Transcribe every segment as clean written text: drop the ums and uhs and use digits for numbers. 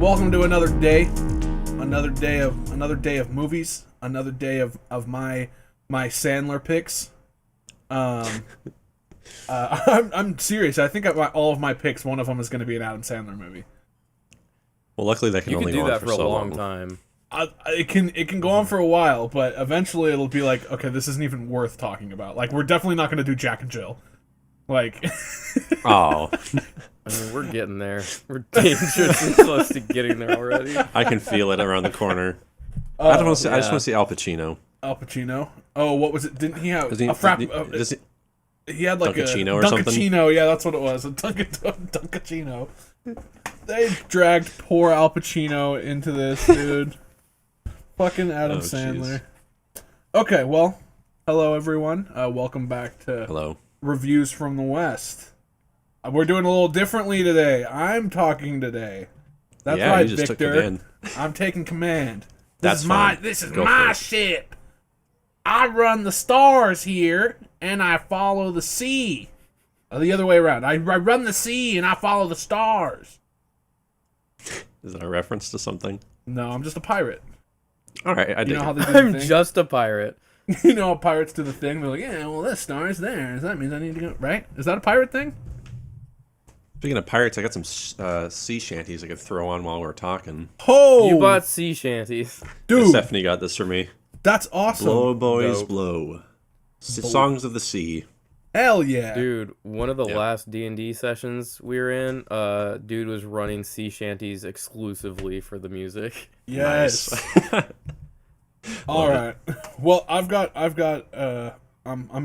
Welcome to another day of movies, another day of my Sandler picks. I'm serious. I think all of my picks, one of them is going to be an Adam Sandler movie. Well, luckily that can you only can go do on that for for a so long long. time. It can go on for a while, but eventually it'll be like, okay, this isn't even worth talking about. Like, we're definitely not going to do Jack and Jill. Like, Oh, I mean, we're getting there. We're dangerously close to getting there already. I can feel it around the corner. I just want to see Al Pacino. Al Pacino. Oh, what was it? Didn't he have Does he, a frap? does he- He had like Dunkachino a or something? Dunkachino, yeah, that's what it was. A Dunkachino. They dragged poor Al Pacino into this, dude. Fucking Adam Sandler. Okay, well, hello everyone. Welcome back to Hello. Reviews from the West. We're doing a little differently today. I'm talking today. That's Yeah, right, you just took Victor. command. I'm taking command. That's fine. This is Go my for it. ship. I run the stars here, and I follow the sea. The other way around. I run the sea, and I follow the stars. Is that a reference to something? No, I'm just a pirate. All right, I You dig know how it. they do the I'm thing? just a pirate. You know how pirates do the thing? They're like, yeah, well, this star is there. So that means I need to go, right? Is that a pirate thing? Speaking of pirates, I got some sea shanties I could throw on while we're talking. Oh! You bought sea shanties. Dude, Stephanie got this for me. that's awesome. Blow, boys, Dope. blow. Songs of the sea. Hell yeah. Dude, one of the Yeah. last D&D sessions we were in, dude was running sea shanties exclusively for the music. Yes. Nice. All right. Well, I'm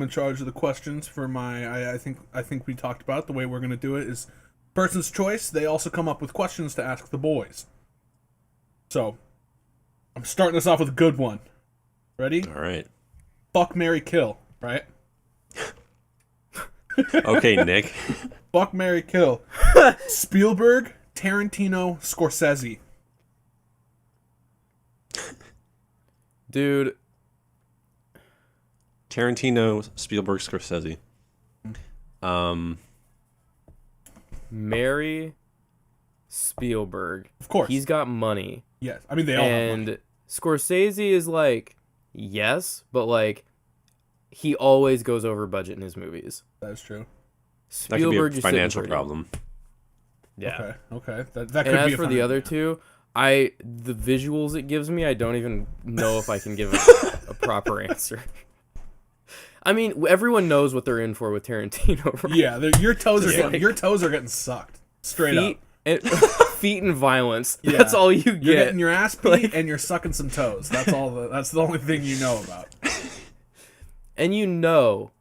in charge of the questions for my. I think we talked about the way we're gonna do it is person's choice. They also come up with questions to ask the boys. So, I'm starting this off with a good one. Ready? All right. Fuck, marry, kill. Right? Okay, Nick. Fuck, marry, kill. Spielberg, Tarantino, Scorsese. Dude, Tarantino, Spielberg, Scorsese. Mary Spielberg. Of course. He's got money. Yes. I mean, they all have money. And Scorsese is like, yes, but like, he always goes over budget in his movies. That's true. That could be Spielberg a just sitting financial pretty. problem. Yeah. Okay. That And could as be a for the financial other problem. two, the visuals it gives me, I don't even know if I can give a proper answer. I mean, everyone knows what they're in for with Tarantino, right? Yeah, your toes are Yeah. getting sucked straight up. Feet and feet and violence. Yeah. That's all you You're get. getting your ass beat and you're sucking some toes. That's all. That's the only thing you know about. And you know,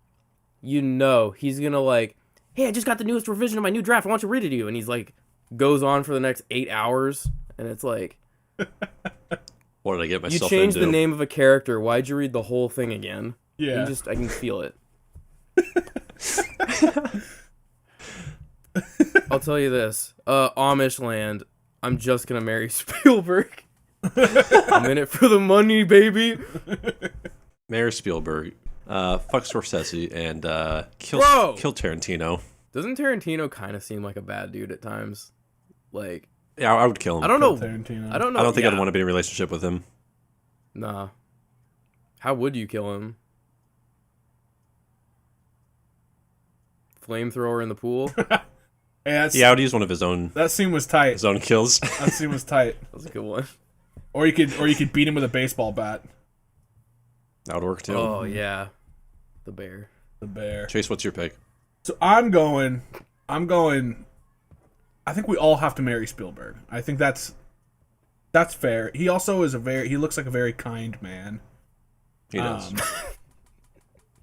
he's gonna like, hey, I just got the newest revision of my new draft. I want to read it to you. And he's like, goes on for the next 8 hours, and it's like, What did I get you myself changed into? the name of a character. Why'd you read the whole thing again? Yeah. I can feel it. I'll tell you this. Amish land, I'm just gonna marry Spielberg. I'm in it for the money, baby. Mayor Spielberg. Fuck Scorsese and kill Bro! Tarantino. Doesn't Tarantino kind of seem like a bad dude at times? Like, Yeah, I would kill him. I don't know. Tarantino. I don't know. I don't think yeah. I'd want to be in a relationship with him. Nah. How would you kill him? Flamethrower in the pool? That Yeah, I would use one of his own that scene was tight. kills. That scene was tight. was a good one. Or you could beat him with a baseball bat. That would work too. Oh, yeah. The bear. The bear. Chase, what's your pick? So I'm going. I think we all have to marry Spielberg. I think that's fair. He also is he looks like a very kind man. He does.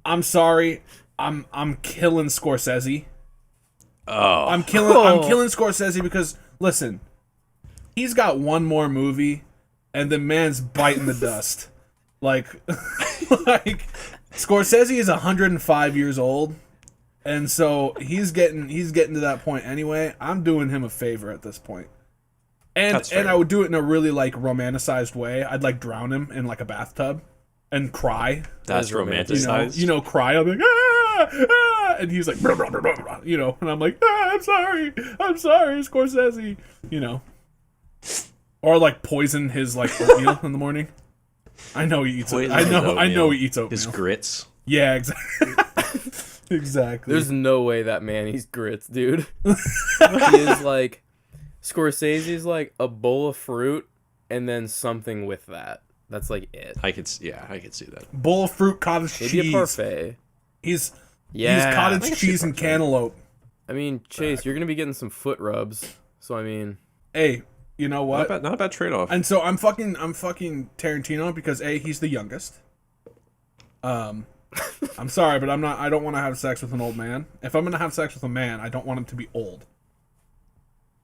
I'm sorry. I'm killing Scorsese. Oh. I'm killing Scorsese because listen, he's got one more movie, and the man's biting the dust. Like Scorsese is 105 years old, and so he's getting to that point anyway. I'm doing him a favor at this point, and I would do it in a really like romanticized way. I'd like drown him in like a bathtub and cry. That's romantic. romanticized. Cry. I'm like, ah, and he's like, blah, blah, blah, blah, blah, and I'm like, I'm sorry, Scorsese, Or like poison his like oatmeal in the morning. I know he eats it. I know he eats oatmeal. His grits. Yeah, exactly. Exactly. There's no way that man eats grits, dude. He is like Scorsese's like a bowl of fruit and then something with that. That's like it. I could see that. bowl of fruit, cottage Maybe cheese. a parfait. He's Yeah. cottage cheese and cantaloupe. I mean, Chase, you're gonna be getting some foot rubs. So I mean, Hey, you know what? Not a bad trade-off. And so I'm fucking Tarantino because A, he's the youngest. I'm sorry, but I don't want to have sex with an old man. If I'm gonna have sex with a man, I don't want him to be old.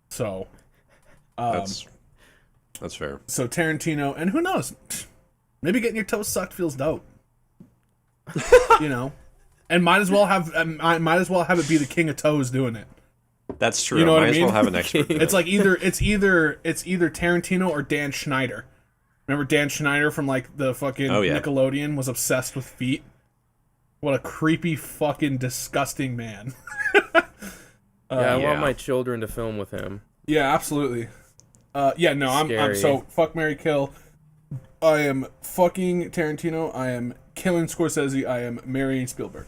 So That's fair. so Tarantino, and who knows? Maybe getting your toes sucked feels dope. You know? And might as well have it be the king of toes doing it. That's true. You know what I Might as mean? well have an expert. It's like either Tarantino or Dan Schneider. Remember Dan Schneider from like the fucking Nickelodeon was obsessed with feet? What a creepy fucking disgusting man. I want my children to film with him. Yeah, absolutely. I'm Scary. so fuck, marry, kill. I am fucking Tarantino. I am killing Scorsese. I am marrying Spielberg.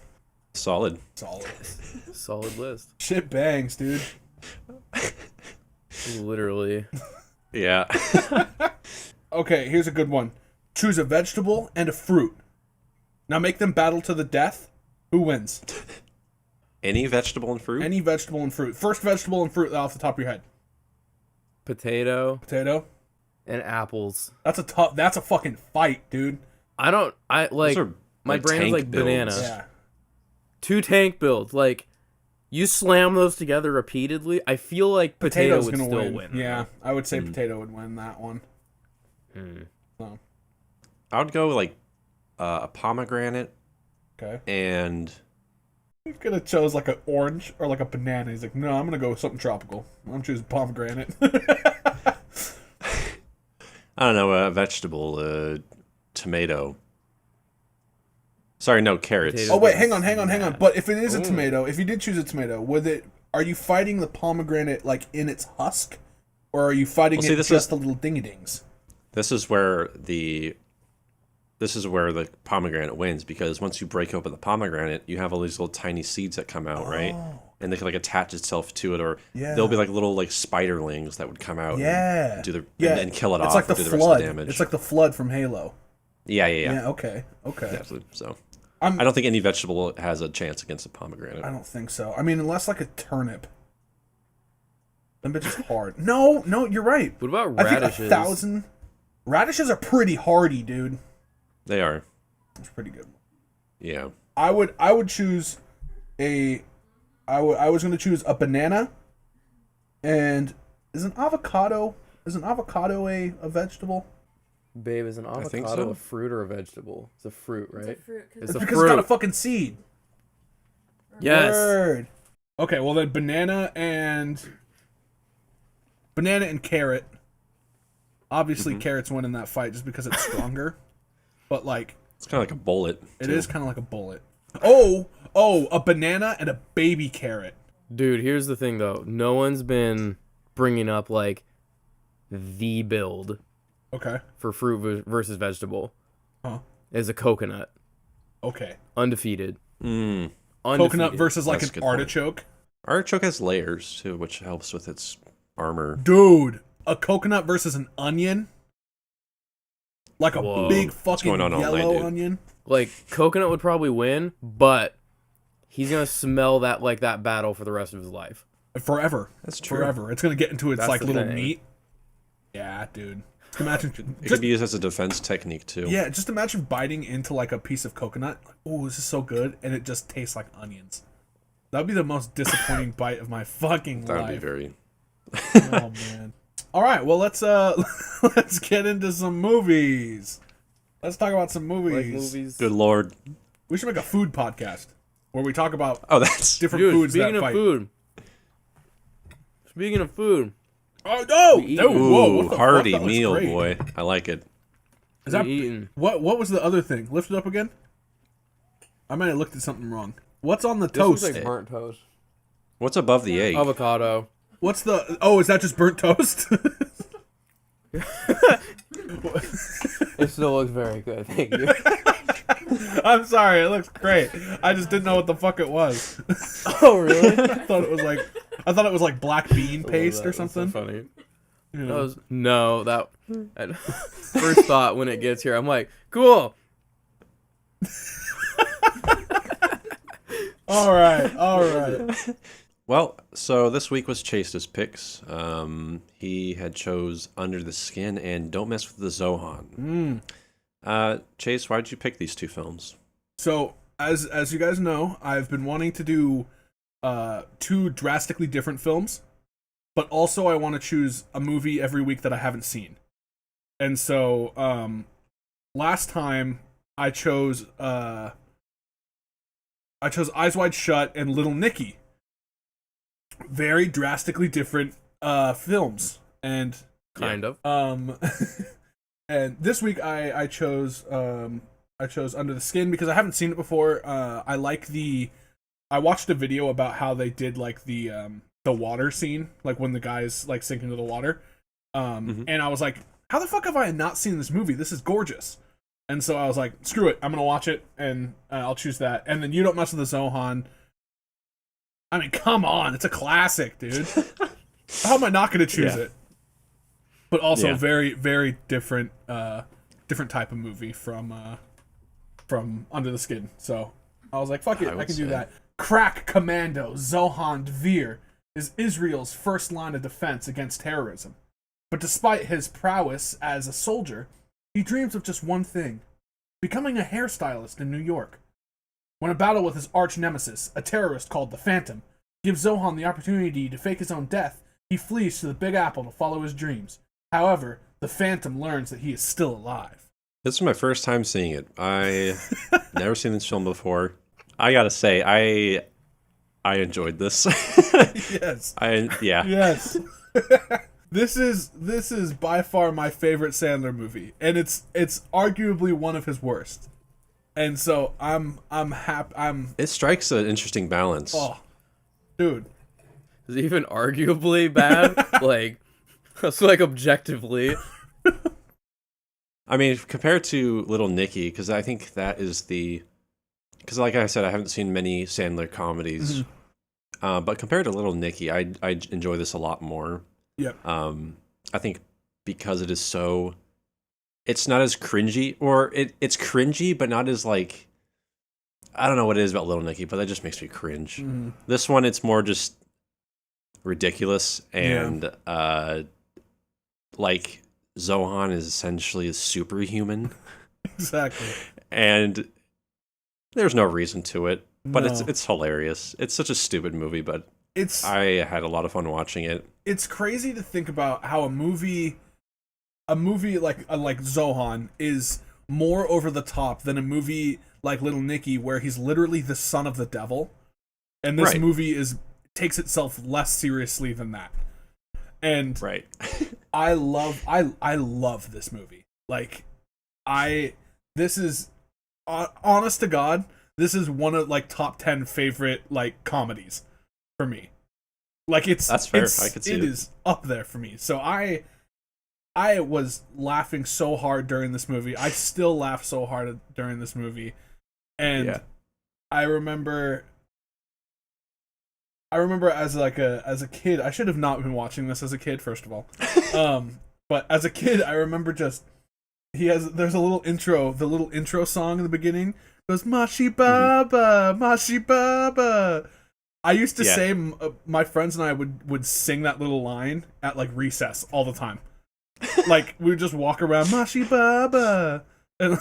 Solid. Solid list. Shit bangs, dude. Literally. Yeah. Okay, here's a good one. Choose a vegetable and a fruit. Now make them battle to the death. Who wins? Any vegetable and fruit? Any vegetable and fruit. First vegetable and fruit off the top of your head. Potato Potato. and apples. That's a fucking fight, dude. I like Those are, my brain is tank like builds. banana. Yeah. 2 tank builds. Like you slam those together repeatedly, I feel like potato Potato's would gonna still win. win. Yeah, I would say potato would win that one. So, I would go like a pomegranate okay. and He could have chose like an orange or like a banana. He's like, no, I'm gonna go with something tropical. I'm choosing pomegranate. I don't know, a vegetable, tomato. Sorry, no, carrots. Potato. Oh wait, hang on. But if it is a tomato, if you did choose a tomato, are you fighting the pomegranate like in its husk, or are you fighting Well, see, it this just is- the little dingy dings? This is where the pomegranate wins, because once you break open the pomegranate, you have all these little tiny seeds that come out, right? And they can like attach itself to it, or there'll be like little like spiderlings that would come out and do and kill it It's off like the and do the rest flood. of the damage. It's like the flood from Halo. Yeah. Yeah. Okay. Absolutely. So I don't think any vegetable has a chance against a pomegranate. I don't think so. I mean, unless like a turnip. Them bitches hard. No, you're right. What about I think radishes? 1,000. Radishes are pretty hardy, dude. They are. That's pretty good. Yeah. I would choose I was going to choose a banana, and is an avocado a vegetable? Babe, is an think avocado so. a fruit or a vegetable? It's a fruit, right? It's a fruit. It's a Because fruit. it's got a fucking seed. Yes. Word. Okay, well then banana and carrot. Obviously, carrots win in that fight just because it's stronger. But like, It's kind of like a bullet. it is kind of like a bullet. Oh, a banana and a baby carrot. Dude, here's the thing though. No one's been bringing up like the build Okay. for fruit versus vegetable. Huh. Is a coconut. Okay. Undefeated. Mm. Coconut versus like That's a an good point. artichoke. Artichoke has layers too, which helps with its armor. Dude, a coconut versus an onion? Like a Whoa. big fucking going on all night, yellow dude? onion? Like coconut would probably win, but he's gonna smell that battle for the rest of his life. Forever. That's true. Forever. It's gonna get into its That's like the little thing. meat. Yeah, dude. Imagine It just, could be used as a defense technique too. yeah, just imagine biting into like a piece of coconut. Like, oh, this is so good, and it just tastes like onions. That would be the most disappointing bite of my fucking That would be life. very. Oh man. All right, well let's get into some movies. Let's talk about some movies. Like movies. Good lord. We should make a food podcast where we talk about Oh, that's different Dude, foods speaking that of fight. food. Speaking of food. Oh no! We eat. No! Whoa! What ooh, the hearty fuck? That looks meal, great. boy. I like it. Is that eating. what? What was the other thing? Lift it up again. I might have looked at something wrong. What's on the This looks toast? like burnt toast. What's above the egg? Avocado. What's the? Oh, is that just burnt toast? It still looks very good. Thank you. I'm sorry, it looks great. I just didn't know what the fuck it was. Oh, really? I thought it was like black bean paste or something. That's so funny. You That know. was no. First thought when it gets here, I'm like, cool. All right. Well, so this week was Chase's picks. He had chose Under the Skin and Don't Mess with the Zohan. Chase, why did you pick these two films? So, as you guys know, I've been wanting to do two drastically different films, but also I want to choose a movie every week that I haven't seen. And so, last time I chose Eyes Wide Shut and Little Nicky. Very drastically different films, and Kind of. and this week I chose Under the Skin because I haven't seen it before. I watched a video about how they did like the water scene, like when the guy's like sinking into the water, and I was like, how the fuck have I not seen this movie? This is gorgeous. And so I was like, screw it, I'm gonna watch it, and I'll choose that. And then You Don't Mess with the Zohan. I mean, come on, it's a classic, dude. How am I not gonna choose it? But also very, very different type of movie from Under the Skin. So I was like, fuck it, I can do that. Crack Commando Zohan Dvir is Israel's first line of defense against terrorism. But despite his prowess as a soldier, he dreams of just one thing: becoming a hairstylist in New York. When a battle with his arch nemesis, a terrorist called the Phantom, gives Zohan the opportunity to fake his own death, he flees to the Big Apple to follow his dreams. However, the Phantom learns that he is still alive. This is my first time seeing it. I never seen this film before. I gotta say, I enjoyed this. Yes. Yeah. Yes. This is by far my favorite Sandler movie, and it's arguably one of his worst. And so I'm happy. It strikes an interesting balance. Oh, dude. Is it even arguably bad? Like, that's like objectively. I mean, compared to Little Nicky, because I think that is because like I said, I haven't seen many Sandler comedies. But compared to Little Nicky, I enjoy this a lot more. Yep. I think because it is so, it's not as cringy, or it's cringy, but not as like, I don't know what it is about Little Nicky, but that just makes me cringe. This one, it's more just ridiculous, and like Zohan is essentially a superhuman. Exactly. And there's no reason to it, but it's hilarious. It's such a stupid movie, but I had a lot of fun watching it. It's crazy to think about how a movie like Zohan is more over the top than a movie like Little Nicky, where he's literally the son of the devil, and this movie takes itself less seriously than that. And I love this movie. Like, this is honest to God, this is one of like top 10 favorite like comedies for me. Like, that's fair. I could see it. It is up there for me. So I was laughing so hard during this movie. I still laugh so hard during this movie. And I remember as a kid, I should have not been watching this as a kid, first of all. But as a kid, I remember there's a little intro, the little intro song in the beginning goes, Mashi Baba, Mashi Baba. I used to say, my friends and I would sing that little line at like recess all the time. Like, we would just walk around, Mashi Baba. And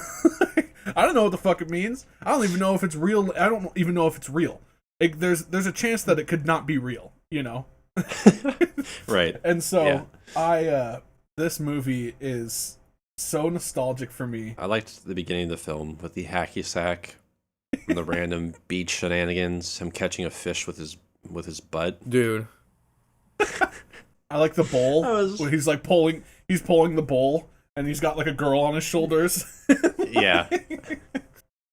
I don't know what the fuck it means. I don't even know if it's real. I don't even know if it's real. There's a chance that it could not be real, you know? Right. And so this movie is so nostalgic for me. I liked the beginning of the film with the hacky sack, and the random beach shenanigans, him catching a fish with his butt. Dude. I like the bowl where he's like pulling the bowl, and he's got like a girl on his shoulders. Yeah.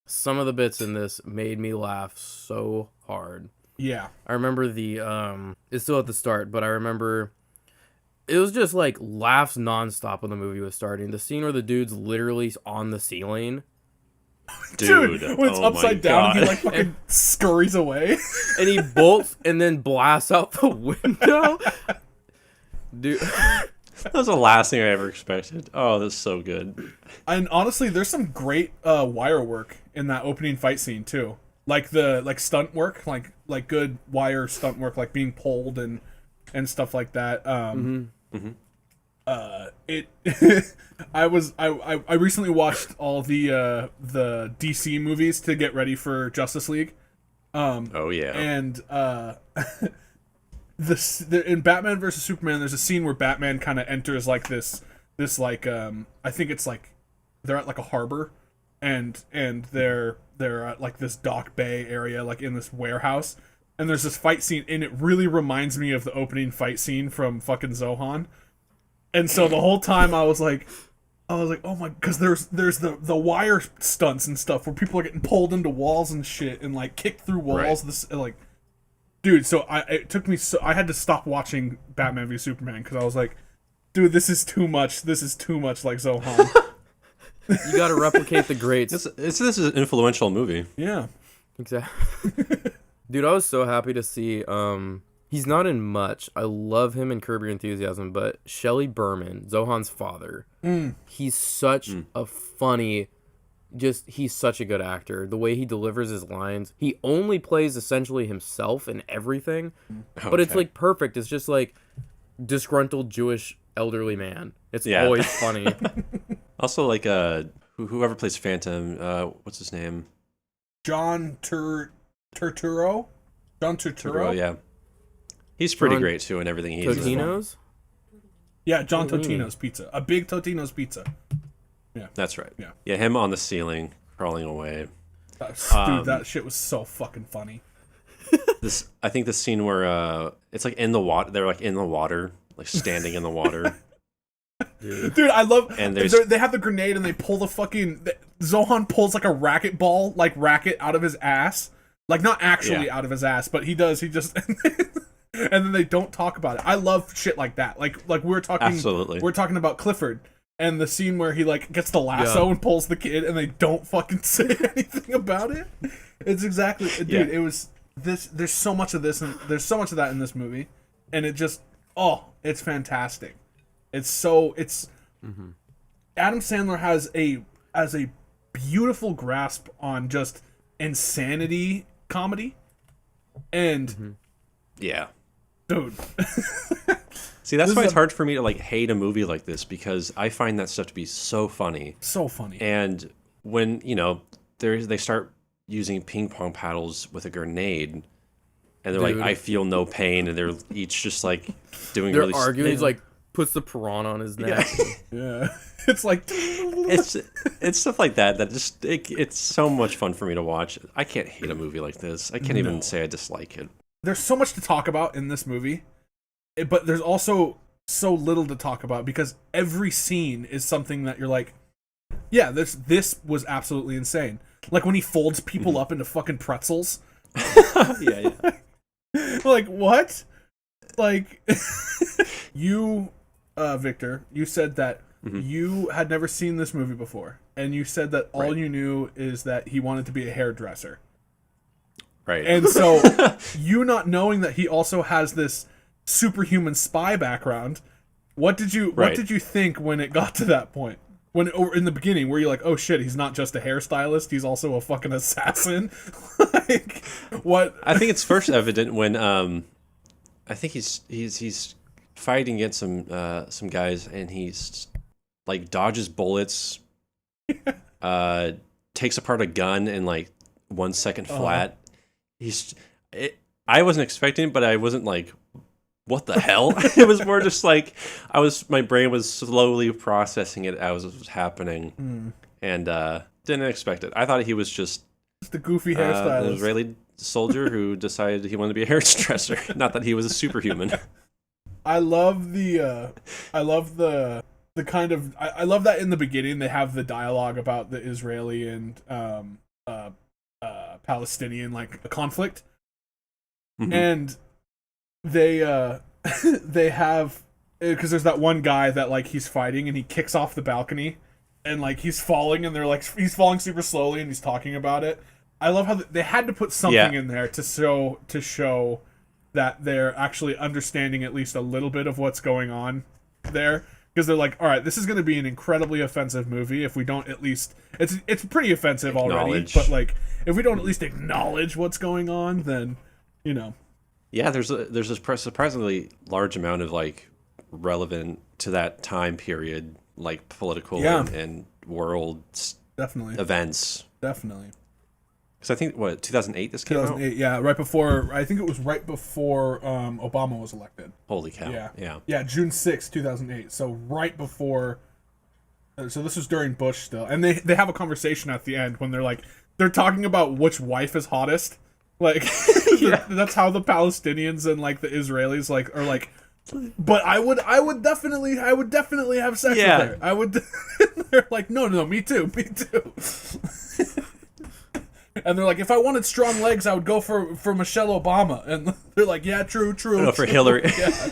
Some of the bits in this made me laugh so hard. Yeah. I remember it's still at the start, but I remember it was just like laughs nonstop when the movie was starting. The scene where the dude's literally on the ceiling. Dude, when it's oh upside my down and he God. like fucking scurries away. And he bolts and then blasts out the window. Dude. That was the last thing I ever expected. Oh, that's so good. And honestly, there's some great wire work in that opening fight scene too. Like the stunt work, like good wire stunt work, like being pulled and stuff like that. It I recently watched all the DC movies to get ready for Justice League. Oh yeah. And in Batman versus Superman, there's a scene where Batman kind of enters like this like I think it's like they're at like a harbor, and they're at like this dock bay area, like in this warehouse, and there's this fight scene, and it really reminds me of the opening fight scene from fucking Zohan. And so the whole time I was like, oh my, because there's the wire stunts and stuff where people are getting pulled into walls and shit and like kicked through walls. Right. This like, dude. So I had to stop watching Batman v Superman because I was like, dude, this is too much. This is too much like Zohan. You got to replicate the greats. This is an influential movie. Yeah. Exactly. Dude, I was so happy to see. He's not in much. I love him in Curb Your Enthusiasm, but Shelley Berman, Zohan's father, he's such a funny. He's such a good actor. The way he delivers his lines, he only plays essentially himself in everything, but it's like perfect. It's just like disgruntled Jewish elderly man. It's always funny. Also, like whoever plays Phantom, what's his name? John Turturro. John Turturro. Yeah, he's pretty John great too, and everything he's in. Totino's? Yeah, John What do you mean? Totino's Pizza. A big Totino's Pizza. That's right. Yeah. Him on the ceiling, crawling away. Dude, that shit was so fucking funny. I think the scene where it's like in the water. They're like in the water, like standing in the water. Dude, I love. And they have the grenade and they pull the fucking. Zohan pulls like a racquetball, like racket out of his ass. Like not actually out of his ass, but he does. He just. And then they don't talk about it. I love shit like that. Like we're talking. Absolutely. We're talking about Clifford. And the scene where he like gets the lasso and pulls the kid, and they don't fucking say anything about it. It's exactly, dude. It was this. There's so much of this, and there's so much of that in this movie, and it just, it's fantastic. It's Adam Sandler has a beautiful grasp on just insanity comedy, and dude. See, that's why it's hard for me to like hate a movie like this, because I find that stuff to be so funny. So funny. And when, they start using ping pong paddles with a grenade, and they're like, I feel no pain, and they're each just like doing They're really arguing. He's like puts the piranha on his neck. Yeah. It's like it's stuff like that just it's so much fun for me to watch. I can't hate a movie like this. I can't even say I dislike it. There's so much to talk about in this movie. But there's also so little to talk about because every scene is something that you're like, yeah, this was absolutely insane. Like when he folds people up into fucking pretzels. Yeah. Like what? Like you, Victor, you said that you had never seen this movie before, and you said that all you knew is that he wanted to be a hairdresser. Right. And so you not knowing that he also has this superhuman spy background, what did you think when it got to that point, or in the beginning where you're like, oh shit, he's not just a hairstylist, he's also a fucking assassin? Like what? I think it's first evident when I think he's fighting against some guys, and he's like dodges bullets, takes apart a gun in like 1 second flat. I wasn't expecting it, but I wasn't like, what the hell? It was more just like my brain was slowly processing it as it was happening, and didn't expect it. I thought he was just the goofy hairstylist, an Israeli soldier who decided he wanted to be a hairdresser. Not that he was a superhuman. I love the kind of I love that in the beginning they have the dialogue about the Israeli and Palestinian like conflict, and they they have because there's that one guy that like he's fighting and he kicks off the balcony, and like he's falling and they're like he's falling super slowly and he's talking about it. I love how they had to put something in there to show that they're actually understanding at least a little bit of what's going on there. Because they're like, all right, this is going to be an incredibly offensive movie if we don't at least... It's pretty offensive already, but like if we don't at least acknowledge what's going on, then, you know. Yeah, there's this surprisingly large amount of like relevant to that time period, like political and world definitely events. Definitely. Because I think, 2008 this came out? 2008, yeah, right before... I think it was right before Obama was elected. Holy cow, yeah. Yeah, June 6, 2008, so right before... So this was during Bush still. And they have a conversation at the end when they're talking about which wife is hottest. Like, that's how the Palestinians and, like, the Israelis, like, are like... But I would definitely have sex with her. I would... They're like, no, me too. And they're like, if I wanted strong legs, I would go for Michelle Obama. And they're like, yeah, true. No, for Hillary. Yeah.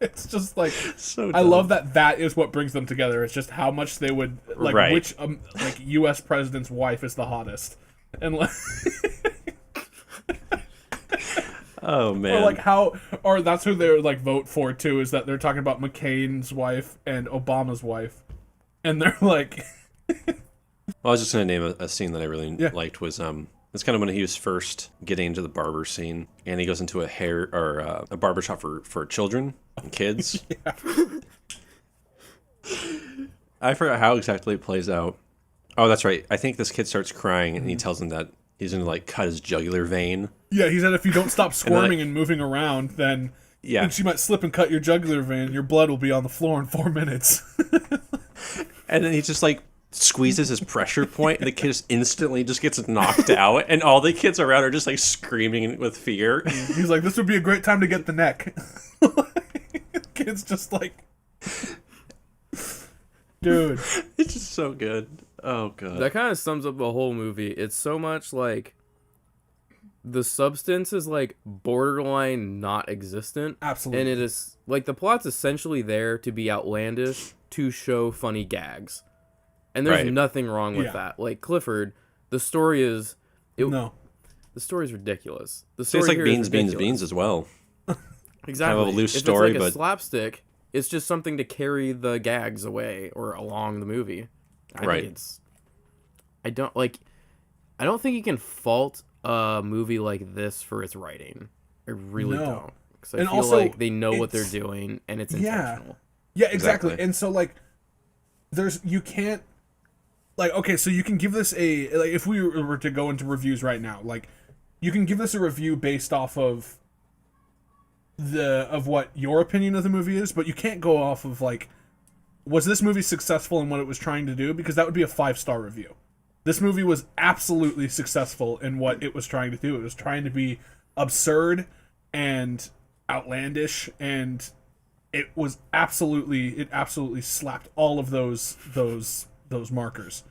It's just like, so I love that is what brings them together. It's just how much they would, like, which, like, U.S. president's wife is the hottest. And, like... Oh, man. Or, like, that's who they would, like, vote for, too, is that they're talking about McCain's wife and Obama's wife. And they're like... Well, I was just going to name a scene that I really liked was it's kind of when he was first getting into the barber scene, and he goes into a barber shop for children and kids. I forgot how exactly it plays out. Oh, that's right. I think this kid starts crying, and he tells him that he's going to like cut his jugular vein. Yeah, he said if you don't stop squirming and moving around, then she might slip and cut your jugular vein. Your blood will be on the floor in 4 minutes. And then he just like squeezes his pressure point, and the kid just instantly just gets knocked out, and all the kids around are just like screaming with fear. He's like, this would be a great time to get the neck. Kid's just like, dude, it's just so good. Oh god, that kind of sums up the whole movie. It's so much like the substance is like borderline not existent. Absolutely. And it is like the plot's essentially there to be outlandish to show funny gags. And there's nothing wrong with that. Like Clifford, the story is the story's ridiculous. The story it's like here beans as well. Exactly. Kind of a loose if story, it's like but a slapstick, it's just something to carry the gags away or along the movie. I don't think you can fault a movie like this for its writing. I really don't. Because I feel like they know what they're doing and it's intentional. Yeah, exactly. And so like you can't like, okay, so you can give this if we were to go into reviews right now, like you can give this a review based off of what your opinion of the movie is, but you can't go off of like, was this movie successful in what it was trying to do? Because that would be a 5-star review. This movie was absolutely successful in what it was trying to do. It was trying to be absurd and outlandish, and it absolutely slapped all of those markers.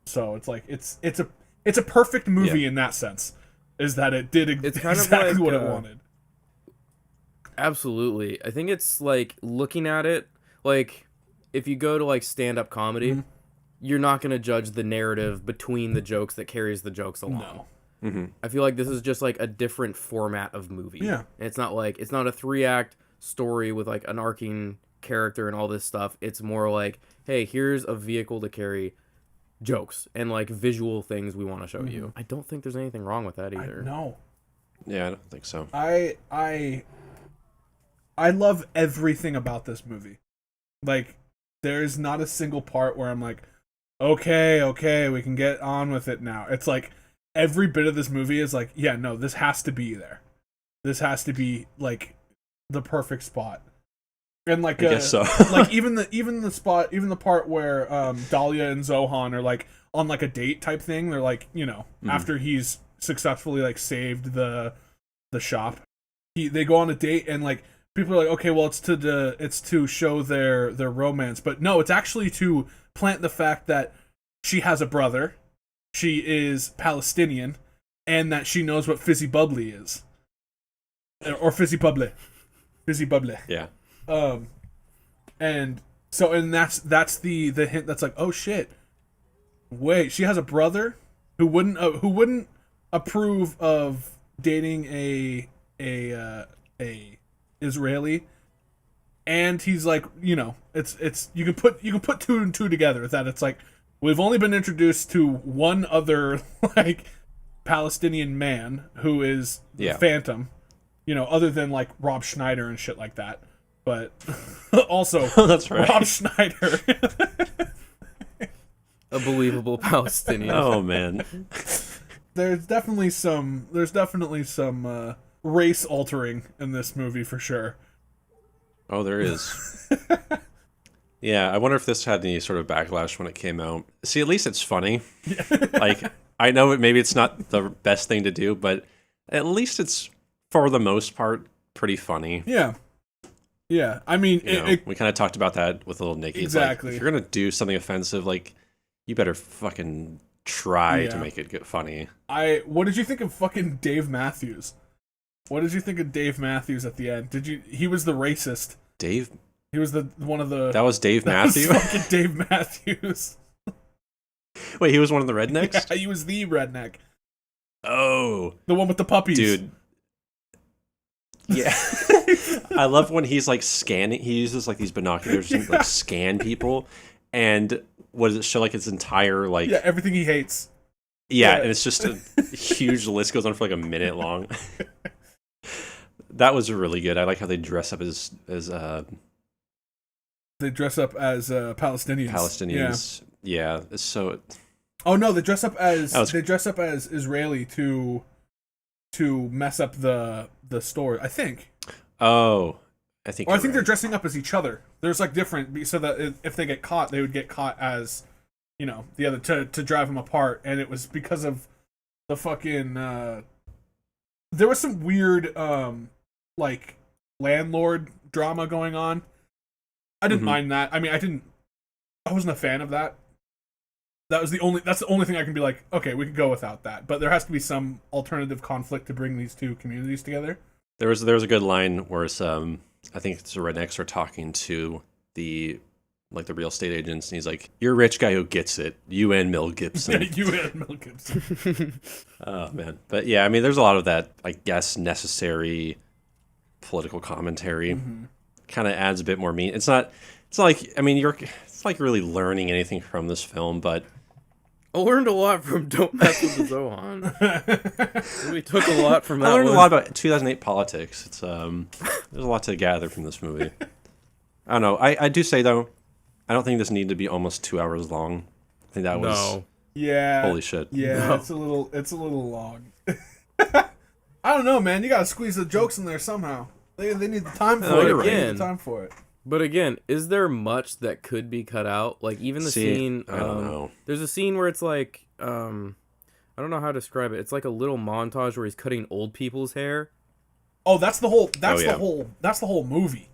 So it's like it's a perfect movie in that sense, is that it did exactly what it wanted. Absolutely. I think it's like looking at it, like if you go to like stand-up comedy, you're not going to judge the narrative between the jokes that carries the jokes along. No. Mm-hmm. I feel like this is just like a different format of movie. Yeah. And it's not a 3-act story with like an arcing character and all this stuff. It's more like, hey, here's a vehicle to carry jokes and like visual things we want to show you. I don't think there's anything wrong with that either. No. Yeah, I don't think so. I love everything about this movie. Like, there's not a single part where I'm like, okay, we can get on with it now. It's like every bit of this movie is like, yeah, no, this has to be there. This has to be like the perfect spot. And like, I guess so. like even the part where Dahlia and Zohan are like on like a date type thing. They're like, after he's successfully like saved the shop, they go on a date, and like people are like, okay, well it's to show their romance, but no, it's actually to plant the fact that she has a brother, she is Palestinian, and that she knows what fizzy bubbly is, or fizzy bubbly. Busy Bubble. Yeah. And so, and that's the hint that's like, oh shit, wait, she has a brother who wouldn't approve of dating a Israeli, and he's like, you know, it's you can put two and two together, that it's like, we've only been introduced to one other like Palestinian man who is Phantom, you know, other than like Rob Schneider and shit like that. But also, that's right. Rob Schneider. A believable Palestinian. Oh man. There's definitely some race altering in this movie for sure. Oh, there is. Yeah, I wonder if this had any sort of backlash when it came out. See, at least it's funny. Like, I know maybe it's not the best thing to do, but at least it's, for the most part, pretty funny. Yeah. Yeah, I mean, we kind of talked about that with Little Nicky. Exactly. Like, if you're gonna do something offensive, like, you better fucking try to make it get funny. What did you think of fucking Dave Matthews? What did you think of Dave Matthews at the end? He was the racist. Dave? He was one of the... That was Dave Matthews? That was fucking Dave Matthews. Wait, he was one of the rednecks? Yeah, he was the redneck. Oh. The one with the puppies. Dude. Yeah. I love when he's like scanning. He uses like these binoculars to like scan people. And what does it show? Like his entire like... Yeah, everything he hates. Yeah, and it's just a huge list, goes on for like a minute long. That was really good. I like how they dress up as they dress up as Palestinians. Palestinians. Yeah, it's so. Oh no, they dress up as Israeli to mess up the story. I think. Oh, I think. Or I think they're dressing up as each other. There's like different, so that if they get caught, they would get caught as, you know, the other to drive them apart. And it was because of the fucking. There was some weird like landlord drama going on. I didn't mind that. I mean, I wasn't a fan of that. That's the only thing I can be like, okay, we could go without that. But there has to be some alternative conflict to bring these two communities together. There was a good line where I think it's the rednecks are talking to the real estate agents, and he's like, "You're a rich guy who gets it. You and Mel Gibson." Yeah, you and Mel Gibson. Oh man, but yeah, I mean, there's a lot of that, I guess, necessary political commentary. Kind of adds a bit more meaning. It's not like, I mean, it's like really learning anything from this film, but I learned a lot from Don't Mess with the Zohan. We took a lot from that. I learned a lot about 2008 politics. It's there's a lot to gather from this movie. I don't know. I do say though, I don't think this needed to be almost 2 hours long. I think that was holy shit. Yeah, it's a little long. I don't know, man. You gotta squeeze the jokes in there somehow. They need the time for it. They need the time for it. But again, is there much that could be cut out? Like even the scene. I don't know. There's a scene where it's like, I don't know how to describe it. It's like a little montage where he's cutting old people's hair. Oh, that's the whole movie.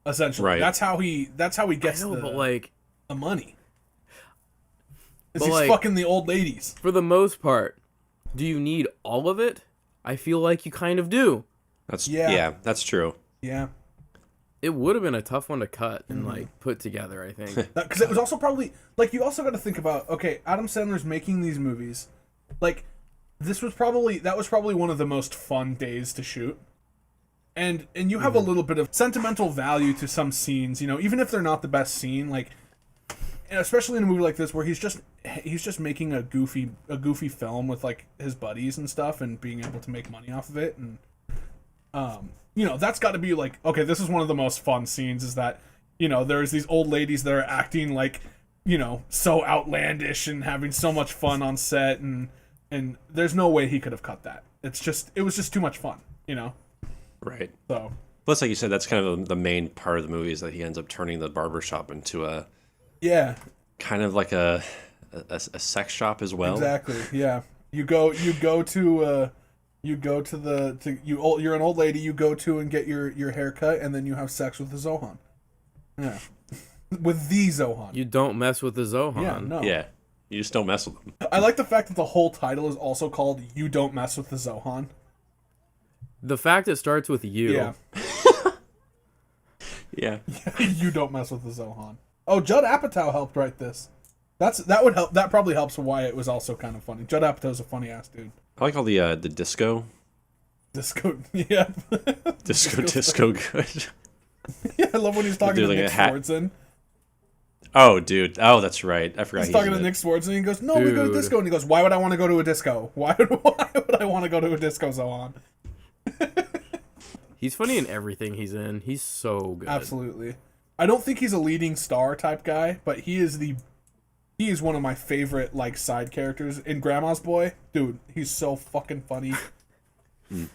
Essentially, right. That's how he gets the money. Is he's fucking the old ladies. For the most part, do you need all of it? I feel like you kind of do. That's true. Yeah. It would have been a tough one to cut and like put together, I think. Because it was also probably like, you also got to think about, okay, Adam Sandler's making these movies. Like, that was probably one of the most fun days to shoot. And you have a little bit of sentimental value to some scenes, you know, even if they're not the best scene, like, especially in a movie like this where he's just making a goofy film with like his buddies and stuff and being able to make money off of it. And you know, that's got to be like, okay, this is one of the most fun scenes, is that, you know, there's these old ladies that are acting like, you know, so outlandish and having so much fun on set, and there's no way he could have cut that. It was just too much fun, you know? Right. So. Plus, like you said, that's kind of the main part of the movie, is that he ends up turning the barbershop into a... Yeah. Kind of like a sex shop as well. Exactly, yeah. You're an old lady, you go to and get your hair cut, and then you have sex with the Zohan. Yeah. With the Zohan. You don't mess with the Zohan. Yeah, no. Yeah. You just don't mess with them. I like the fact that the whole title is also called You Don't Mess with the Zohan. The fact it starts with you. Yeah. Yeah. You don't mess with the Zohan. Oh, Judd Apatow helped write this. That would help. That probably helps why it was also kind of funny. Judd Apatow's a funny ass dude. I like all the disco. Disco, yeah. Disco good. Yeah, I love when he's talking to like Nick Swardson. Oh, dude. Oh, that's right. I forgot He's talking to Nick Swardson, and he goes, "No, we go to disco." And he goes, "Why would I want to go to a disco? Why would I want to go to a disco, Zohan?" He's funny in everything he's in. He's so good. Absolutely. I don't think he's a leading star type guy, but he is one of my favorite like side characters in Grandma's Boy. Dude, he's so fucking funny.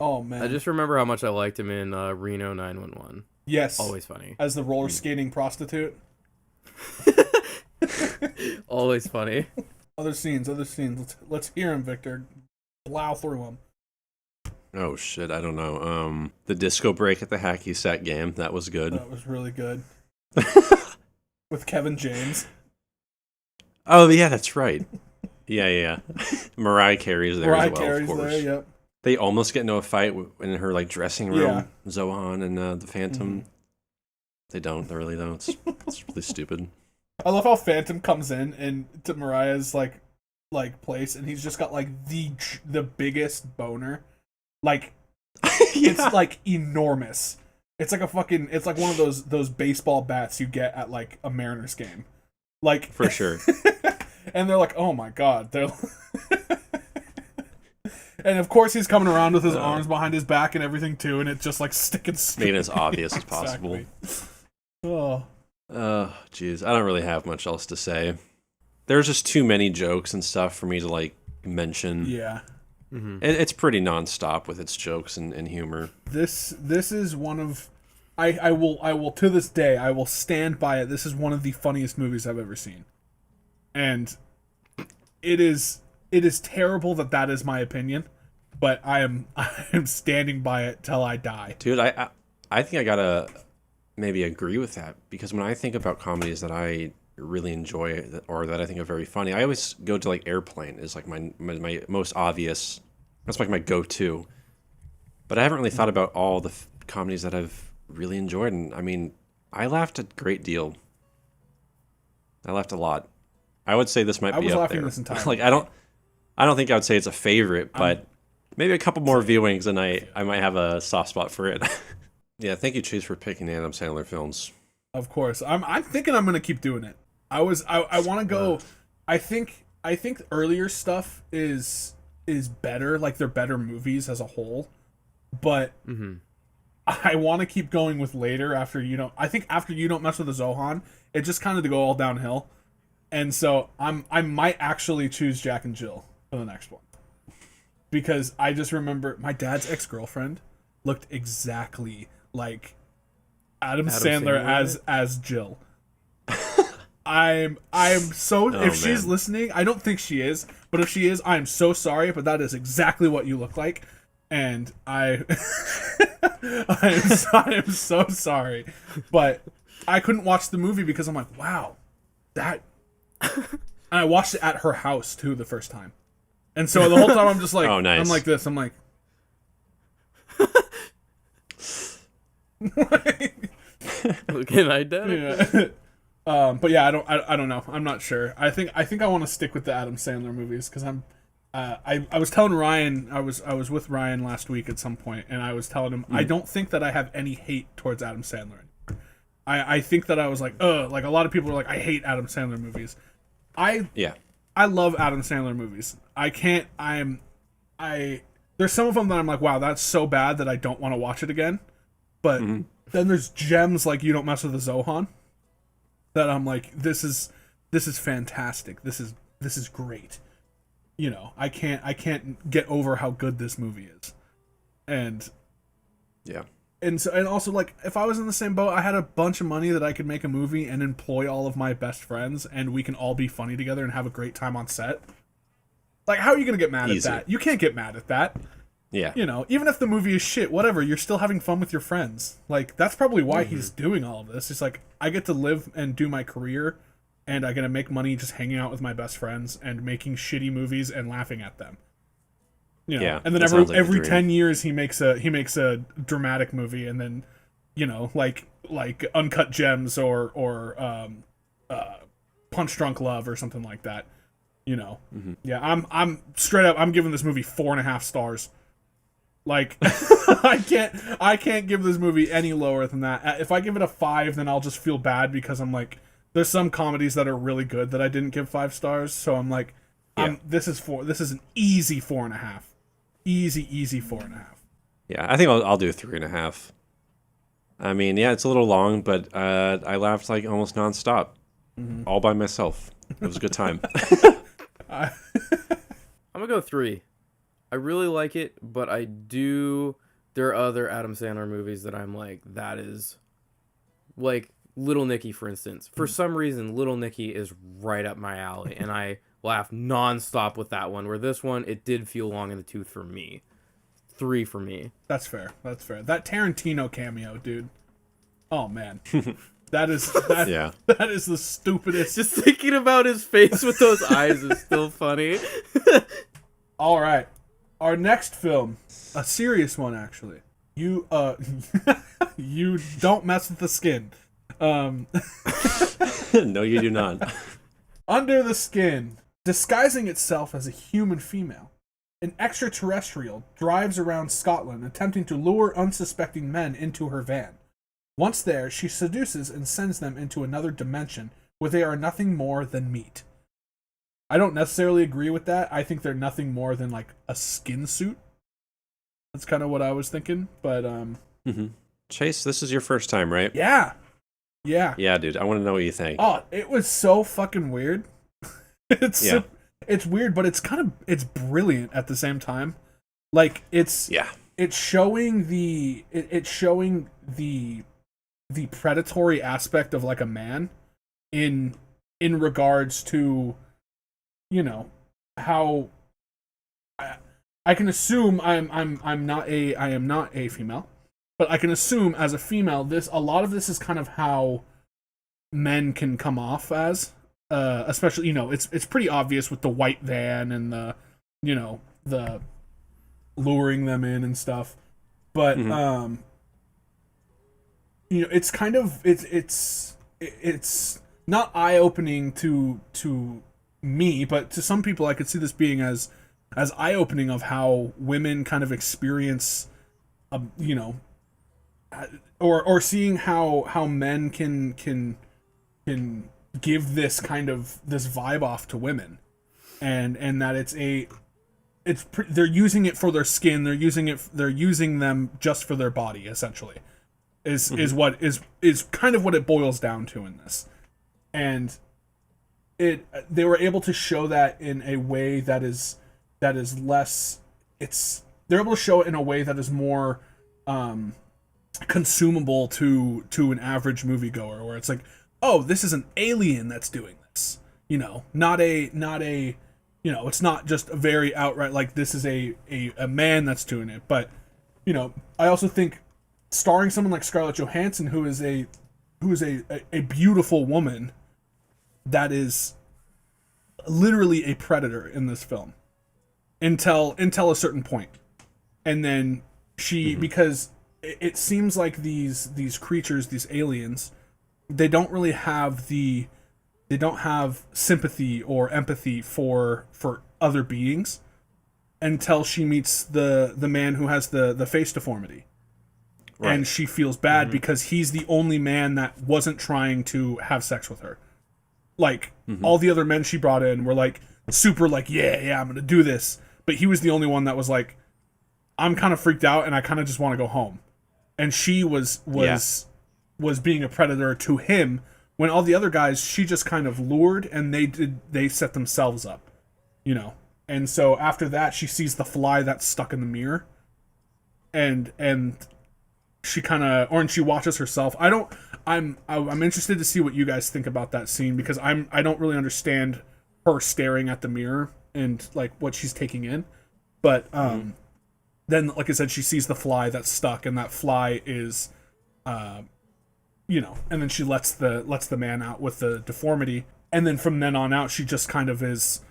Oh man. I just remember how much I liked him in Reno 911. Yes. Always funny. As the roller skating prostitute. Always funny. Other scenes. Let's hear him, Victor. Plow through him. Oh shit, I don't know. The disco break at the hacky sack game, that was good. That was really good. With Kevin James. Oh yeah, that's right. Yeah. Mariah Carey's there as well, of course. There, yep. They almost get into a fight in her like dressing room, Zohan and the Phantom. Mm-hmm. They don't. They really don't. It's really stupid. I love how Phantom comes in to Mariah's like place, and he's just got like the biggest boner. Like it's like enormous. It's like it's like one of those baseball bats you get at like a Mariners game. Like for sure. And they're like, "Oh my god." They're and of course he's coming around with his arms behind his back and everything too, and it's just like sticking straight. Made it as obvious as possible. Oh. Jeez. I don't really have much else to say. There's just too many jokes and stuff for me to like mention. Yeah. Mm-hmm. It's pretty nonstop with its jokes and humor. This is one of I will to this day I will stand by it. This is one of the funniest movies I've ever seen, and it is terrible that is my opinion, but I am standing by it till I die. Dude, I think I gotta maybe agree with that, because when I think about comedies that I really enjoy or that I think are very funny, I always go to like Airplane is like my most obvious. That's like my go-to. But I haven't really thought about all the comedies that I've really enjoyed, and I mean, I laughed a great deal. I laughed a lot. I would say this might be up there. This entire like I don't think I would say it's a favorite, but maybe a couple more viewings and I might have a soft spot for it. Yeah, thank you, Chace, for picking Adam Sandler films. Of course. I'm thinking I'm gonna keep doing it. I wanna go I think earlier stuff is better, like they're better movies as a whole. But I wanna keep going with later after You Don't Mess with the Zohan, it just kinda to go all downhill. And so I might actually choose Jack and Jill for the next one. Because I just remember my dad's ex-girlfriend looked exactly like Adam Sandler as Jill. I'm so if she's listening, I don't think she is, but if she is, I'm so sorry, but that is exactly what you look like, and I am so sorry, but I couldn't watch the movie because I'm like, wow, that. And I watched it at her house too the first time, and so the whole time I'm just like, oh, nice. I'm like this, I'm like. Looking identical. Yeah. But yeah, I don't know. I'm not sure. I think I want to stick with the Adam Sandler movies because I was telling Ryan, I was with Ryan last week at some point, and I was telling him I don't think that I have any hate towards Adam Sandler anymore. I think that I was like a lot of people are like, I hate Adam Sandler movies. I love Adam Sandler movies. There's some of them that I'm like, wow, that's so bad that I don't want to watch it again. But then there's gems like You Don't Mess with the Zohan that I'm like, this is fantastic. This is great. You know, I can't get over how good this movie is. And yeah. And also, like, if I was in the same boat, I had a bunch of money that I could make a movie and employ all of my best friends, and we can all be funny together and have a great time on set. Like, how are you going to get mad at that? You can't get mad at that. Yeah. You know, even if the movie is shit, whatever, you're still having fun with your friends. Like, that's probably why he's doing all of this. It's like, I get to live and do my career, and I get to make money just hanging out with my best friends and making shitty movies and laughing at them. You know? Yeah, and then every 10 years he makes a dramatic movie, and then, you know, like Uncut Gems or Punch Drunk Love or something like that. You know, yeah. I'm straight up. I'm giving this movie 4.5 stars. Like, I can't give this movie any lower than that. If I give it a 5, then I'll just feel bad because I'm like, there's some comedies that are really good that I didn't give 5 stars. So I'm like, this is an easy 4.5, easy 4.5. Yeah, I think I'll do 3.5. I mean, yeah, it's a little long, but I laughed like almost nonstop, all by myself. It was a good time. I'm gonna go 3. I really like it, but there are other Adam Sandler movies that I'm like, that is, like Little Nicky, for instance. For some reason, Little Nicky is right up my alley, and I laughed nonstop with that one, where this one, it did feel long in the tooth for me. 3 for me. That's fair. That Tarantino cameo, dude. Oh, man. That is the stupidest. Just thinking about his face with those eyes is still funny. All right. Our next film, a serious one, actually. You you don't mess with the skin. No, you do not. Under the Skin, disguising itself as a human female, an extraterrestrial drives around Scotland attempting to lure unsuspecting men into her van. Once there, she seduces and sends them into another dimension where they are nothing more than meat. I don't necessarily agree with that. I think they're nothing more than like a skin suit. That's kind of what I was thinking, but Chace, this is your first time, right? Yeah, Yeah, dude. I want to know what you think. Oh, it was so fucking weird. It's weird, but it's brilliant at the same time. Like it's showing the predatory aspect of like a man in regards to, you know, how I can assume I am not a female, but I can assume as a female a lot of this is kind of how men can come off as, especially, you know, it's pretty obvious with the white van and the, you know, the luring them in and stuff, but you know, it's kind of it's not eye-opening to me, but to some people I could see this being as eye-opening of how women kind of experience, you know, or seeing how men can give this kind of this vibe off to women, and that they're using it for their skin, they're using them just for their body, essentially, is kind of what it boils down to in this. And they were able to show that in a way that is less, they're able to show it in a way that is more consumable to an average moviegoer, where it's like, oh, this is an alien that's doing this, you know, not a you know, it's not just a very outright like this is a man that's doing it. But, you know, I also think starring someone like Scarlett Johansson, who is a beautiful woman that is literally a predator in this film until a certain point, and then she because it seems like these creatures, these aliens, they don't have sympathy or empathy for other beings until she meets the man who has the face deformity. Right. And she feels bad because he's the only man that wasn't trying to have sex with her. Like, all the other men she brought in were like super like, yeah, I'm gonna do this. But he was the only one that was like, I'm kind of freaked out and I kind of just want to go home. And she was being a predator to him, when all the other guys she just kind of lured, and they set themselves up, you know. And so after that, she sees the fly that's stuck in the mirror, and she kind of, or and she watches herself. I'm interested to see what you guys think about that scene, because I don't really understand her staring at the mirror and like what she's taking in, but then, like I said, she sees the fly that's stuck, and that fly is, you know, and then she lets the man out with the deformity, and then from then on out, she just kind of is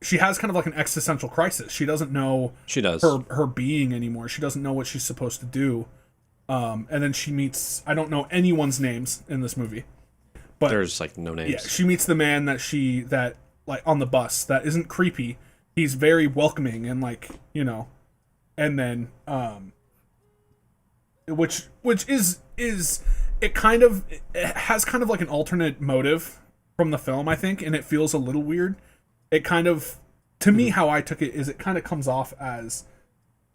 she has kind of like an existential crisis. She doesn't know she does her being anymore. She doesn't know what she's supposed to do, And then she meets, I don't know anyone's names in this movie, but There's like no names. yeah, she meets the man that like on the bus that isn't creepy. He's very welcoming and like, you know, and then which is it kind of, it has kind of like an alternate motive from the film, I think, and it feels a little weird. It kind of, to me, how I took it is it kind of comes off as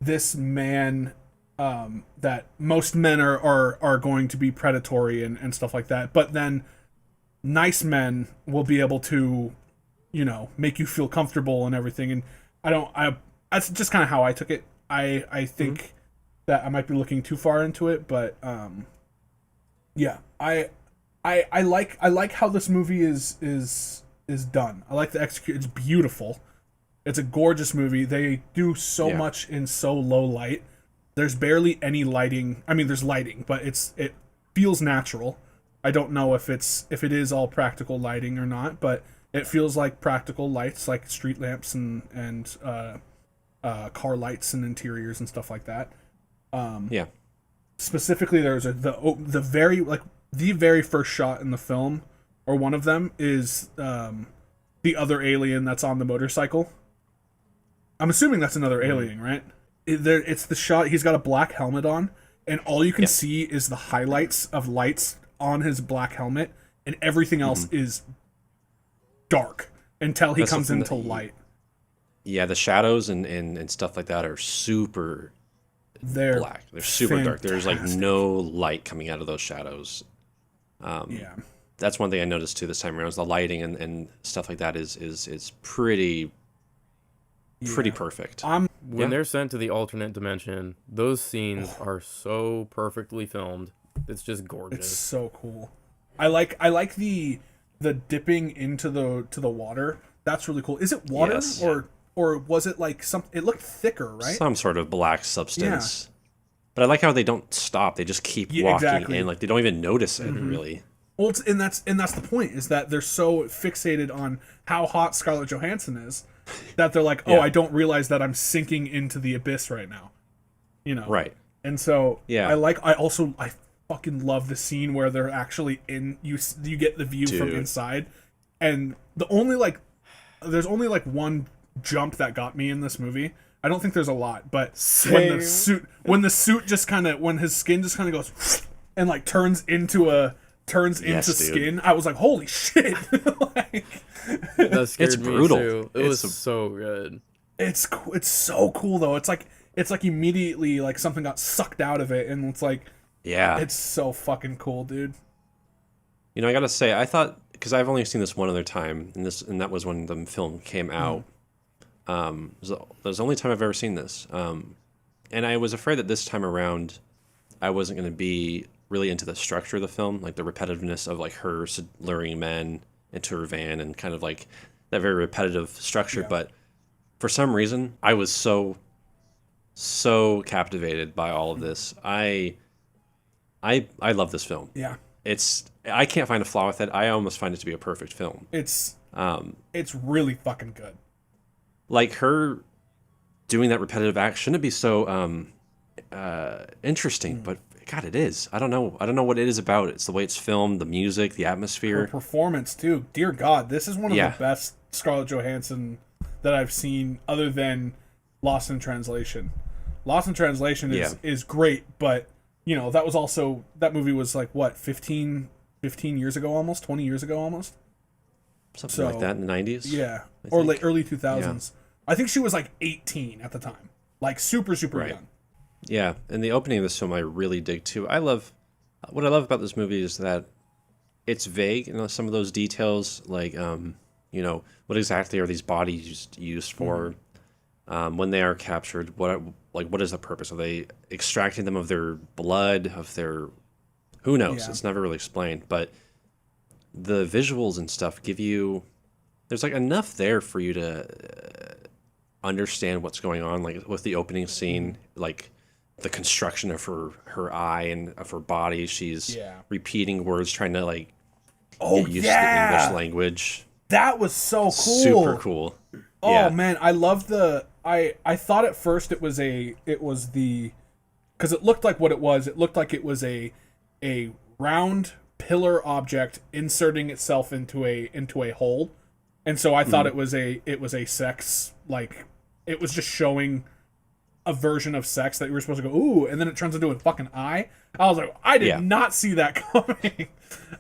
this man, that most men are going to be predatory and stuff like that, but then nice men will be able to, you know, make you feel comfortable and everything. And that's just kind of how I took it. I think that I might be looking too far into it, but yeah, I like how this movie is done. I like the execute. It's beautiful. It's a gorgeous movie. They do so much in so low light. There's barely any lighting. I mean, there's lighting, but it feels natural. I don't know if it is all practical lighting or not, but it feels like practical lights, like street lamps and car lights and interiors and stuff like that. Specifically, there's the very first shot in the film, or one of them, is the other alien that's on the motorcycle. I'm assuming that's another alien, right? It's the shot. He's got a black helmet on, and all you can see is the highlights of lights on his black helmet, and everything else is dark until he comes into light. Yeah, the shadows and stuff like that are super black. They're super dark. There's like no light coming out of those shadows. That's one thing I noticed too this time around, is the lighting and stuff like that is pretty perfect. When they're sent to the alternate dimension, those scenes are so perfectly filmed. It's just gorgeous. It's so cool. I like the dipping into the water. That's really cool. Is it water? Yes. Or was it like it looked thicker, right? Some sort of black substance. But I like how they don't stop. They just keep walking exactly. in. Like, they don't even notice it, really. Well, and that's the point, is that they're so fixated on how hot Scarlett Johansson is that they're like, I don't realize that I'm sinking into the abyss right now. You know? Right. And so I fucking love the scene where they're actually in, you get the view from inside, and there's only one jump that got me in this movie. I don't think there's a lot, but when the suit just kind of, when his skin just kind of goes and like turns into skin, I was like, holy shit. Like, that scared it's me brutal. Too. It was so good. It's so cool though. It's like immediately like something got sucked out of it, and it's like, it's so fucking cool, dude. You know, I gotta say, I thought, because I've only seen this one other time, and that was when the film came out. That was the only time I've ever seen this. And I was afraid that this time around, I wasn't going to be really into the structure of the film, like the repetitiveness of like her luring men into her van and kind of like that very repetitive structure. Yeah. But for some reason, I was so captivated by all of this. I love this film. Yeah. I can't find a flaw with it. I almost find it to be a perfect film. It's really fucking good. Like, her doing that repetitive act shouldn't be so interesting, but God, it is. I don't know what it is about it. It's the way it's filmed, the music, the atmosphere. Her performance too. Dear God, this is one of the best Scarlett Johansson that I've seen, other than Lost in Translation. Lost in Translation is great, but you know, that movie was like what, 15 years ago almost, 20 years ago almost. Something like that in the 90s? Yeah. Or late early 2000s. Yeah. I think she was like 18 at the time. Like super young. Yeah, and the opening of this film I really dig too. What I love about this movie is that it's vague in some of those details, like you know, what exactly are these bodies used for? When they are captured, what is the purpose? Are they extracting them of their blood, of their, who knows? Yeah. It's never really explained, but the visuals and stuff there's like enough there for you to understand what's going on, like with the opening scene, like the construction of her eye and of her body. She's repeating words, trying to like get used to the English language. That was so cool. Super cool. Oh man, I love I thought at first it was the because it looked like what it was. It looked like it was a round pillar object inserting itself into a hole, and so I thought it was a sex, like it was just showing a version of sex that you were supposed to go ooh, and then it turns into a fucking eye. I was like, I did not see that coming.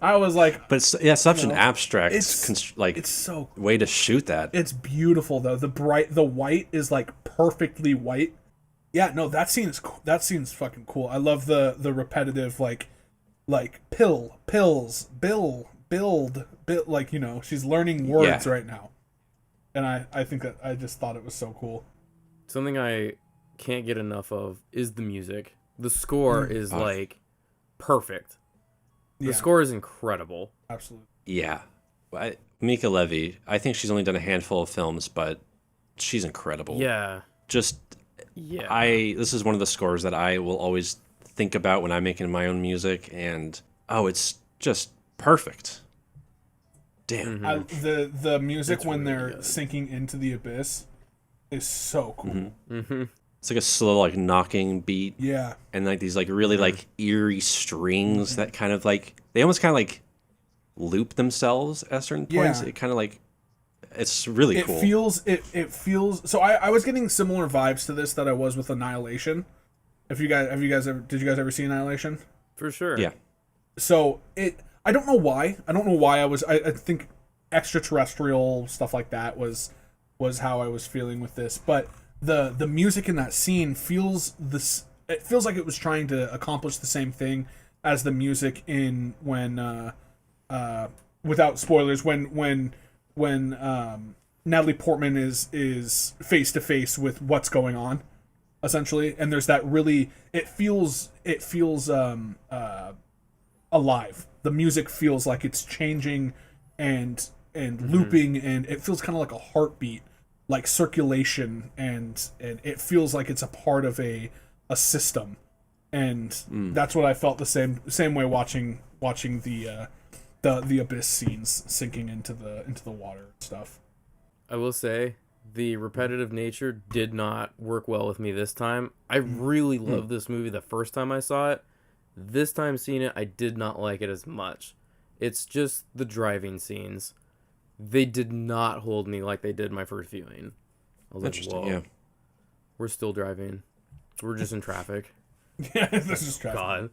I was like, but it's such an abstract, it's so way to shoot that. It's beautiful though. The white is like perfectly white. Yeah, no, that scene's fucking cool. I love the repetitive like pills, build, like, you know, she's learning words right now. And I think that I just thought it was so cool. Something I can't get enough of is the music. The score is like perfect. The score is incredible. Absolutely. Yeah. Mika Levy, I think she's only done a handful of films, but she's incredible. Yeah. This is one of the scores that I will always think about when I'm making my own music, and it's just perfect. Damn. The music when really they're good. sinking into the abyss is so cool. It's like a slow, like, knocking beat. Yeah. And like these like really like eerie strings that kind of like they almost kind of like loop themselves at certain points. Yeah. It kind of like it's really cool. It feels so. I was getting similar vibes to this that I was with Annihilation. Did you guys ever see Annihilation? For sure. Yeah. So I don't know why. I think extraterrestrial stuff like that was how I was feeling with this, but the music in that scene feels like it was trying to accomplish the same thing as the music in when without spoilers when Natalie Portman is face to face with what's going on, essentially, and there's that really it feels alive. The music feels like it's changing and looping, and it feels kind of like a heartbeat, like circulation, and it feels like it's a part of a system, and that's what I felt the same way watching the abyss scenes sinking into the water and stuff. I will say the repetitive nature did not work well with me this time. I really loved this movie the first time I saw it. This time seeing it, I did not like it as much. It's just the driving scenes. They did not hold me like they did my first viewing. I was like, whoa, yeah. we're still driving. We're just in traffic. Yeah, this is traffic. God.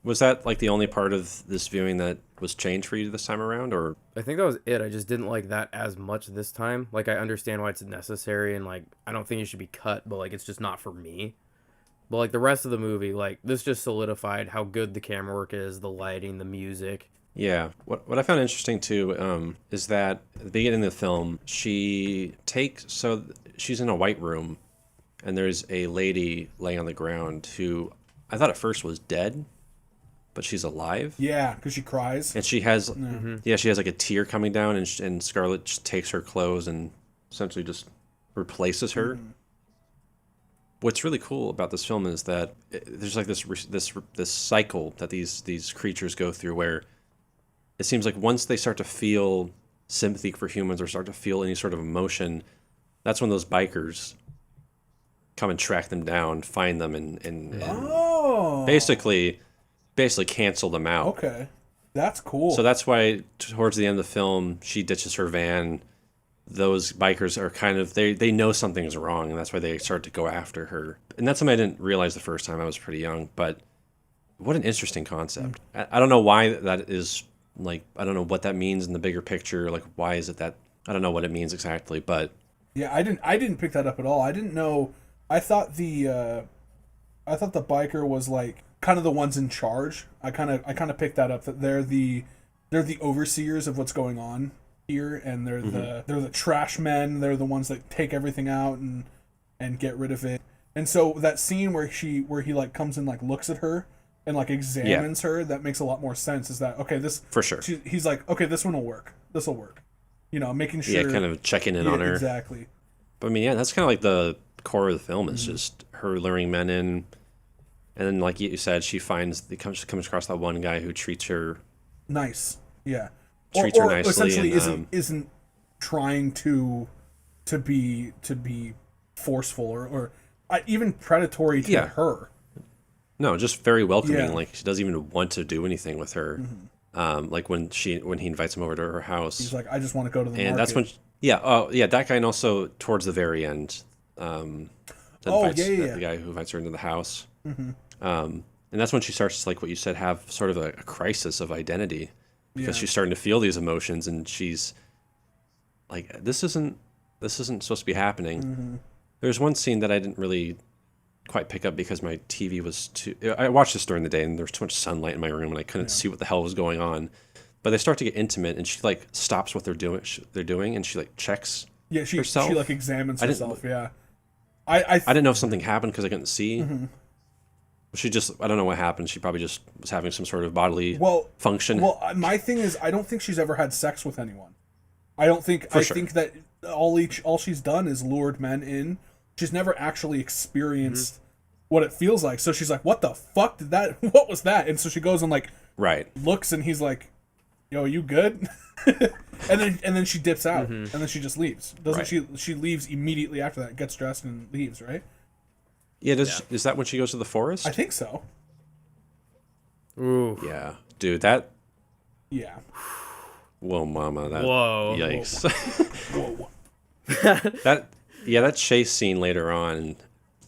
Was that like the only part of this viewing that was changed for you this time around, or? I think that was it. I just didn't like that as much this time. Like, I understand why it's necessary, and like I don't think it should be cut, but like it's just not for me. But like the rest of the movie, like this just solidified how good the camera work is, the lighting, the music. Yeah. What I found interesting too is that at the beginning of the film, she's in a white room, and there's a lady laying on the ground who I thought at first was dead, but she's alive. Yeah, because she cries. And she has, she has like a tear coming down, and Scarlett just takes her clothes and essentially just replaces her. What's really cool about this film is that there's like this cycle that these creatures go through, where it seems like once they start to feel sympathy for humans or start to feel any sort of emotion, that's when those bikers come and track them down, find them, and basically cancel them out. Okay, that's cool. So that's why towards the end of the film, she ditches her van. Those bikers are kind of, they know something's wrong, and that's why they start to go after her. And that's something I didn't realize the first time. I was pretty young, but what an interesting concept. I don't know why that is, like, I don't know what that means in the bigger picture. Like, why is it that, I don't know what it means exactly, but. Yeah, I didn't pick that up at all. I didn't know, I thought the biker was like kind of the ones in charge. I kind of picked that up, that they're the overseers of what's going on here, and they're the trash men. They're the ones that take everything out and get rid of it. And so that scene where he like comes and like looks at her and like examines her, that makes a lot more sense. Is that okay? This for sure. He's like, okay, this one will work. This will work. You know, making sure. Yeah, kind of checking in on her. Exactly. But I mean, yeah, that's kind of like the core of the film. Is just her luring men in, and then like you said, she comes across that one guy who treats her nice. Yeah. Treats her or nicely, essentially isn't trying to be forceful or even predatory to her. No, just very welcoming. Yeah. Like she doesn't even want to do anything with her. Like when he invites him over to her house, He's like, I just want to go to the and market. that's when yeah, that guy, and also towards the very end, invites the guy who invites her into the house. And that's when she starts, like what you said, have sort of a crisis of identity, because she's starting to feel these emotions, and she's like, this isn't supposed to be happening. There's one scene that I didn't really quite pick up because my TV was too. I watched this during the day, and there was too much sunlight in my room, and I couldn't see what the hell was going on. But they start to get intimate, and she like stops what they're doing, and she like checks. Yeah, she herself. like examines herself. Yeah, I didn't know if something happened because I couldn't see. She just, I don't know what happened. She probably just was having some sort of bodily function. Well, my thing is, I don't think she's ever had sex with anyone. I don't think. I think that all she's done is lured men in. She's never actually experienced what it feels like. So she's like, "What the fuck did that? What was that?" And so she goes and like looks, and he's like, "Yo, you good?" and then she dips out, and then she just leaves. Doesn't she? She leaves immediately after that. Gets dressed and leaves. Right? Yeah. Is that when she goes to the forest? I think so. Ooh. Yeah, dude. That. Yeah. Whoa, mama. That. Whoa. Yikes. Whoa. that chase scene later on,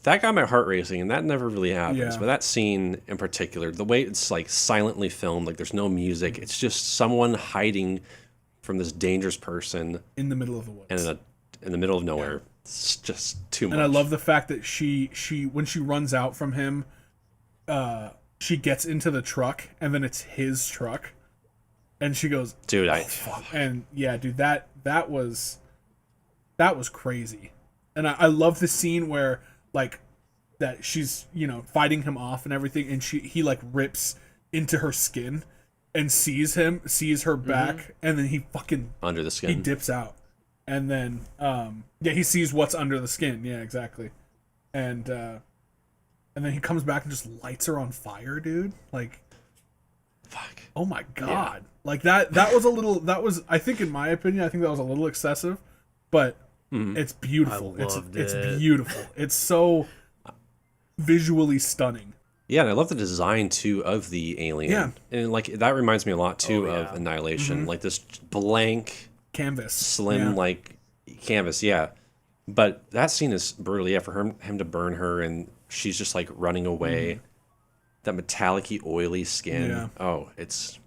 that got my heart racing, and that never really happens. Yeah. But that scene in particular, the way it's like silently filmed, like there's no music, it's just someone hiding from this dangerous person In the middle of the woods. and in the middle of nowhere. It's just too much. And I love the fact that she when she runs out from him, she gets into the truck, and then it's his truck, and she goes, dude, and yeah, dude, that was crazy. And I love the scene where like that she's fighting him off and everything, and he like rips into her skin and sees her back, and then he fucking under the skin. he dips out, and then he sees what's under the skin. Yeah, exactly. And then he comes back and just lights her on fire, dude. Like, fuck. Oh my god. Yeah. Like that was I think, in my opinion, I think that was a little excessive, but it's beautiful. It's beautiful. It's so visually stunning. Yeah, and I love the design too of the alien. Yeah. And like that reminds me a lot too of Annihilation. Like this blank canvas. Slim like canvas, yeah. But that scene is brutal, yeah, for him to burn her, and she's just like running away. That metallic-y, oily skin. Yeah. Oh, it's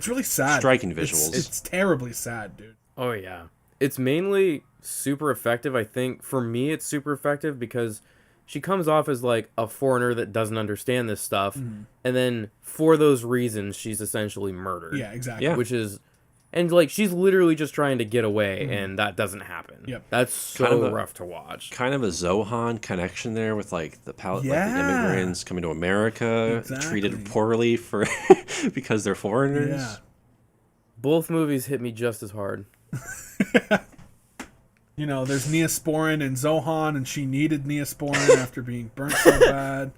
really sad. Striking visuals. It's terribly sad, dude. Oh yeah. It's mainly super effective. I think for me it's super effective because she comes off as like a foreigner that doesn't understand this stuff, and then for those reasons she's essentially murdered. Yeah, exactly. Yeah. Which is, and like she's literally just trying to get away, and that doesn't happen. Yep. That's so rough to watch. Kind of a Zohan connection there with like the like the immigrants coming to America, treated poorly for because they're foreigners. Yeah. Both movies hit me just as hard. There's Neosporin and Zohan, and she needed Neosporin after being burnt so bad.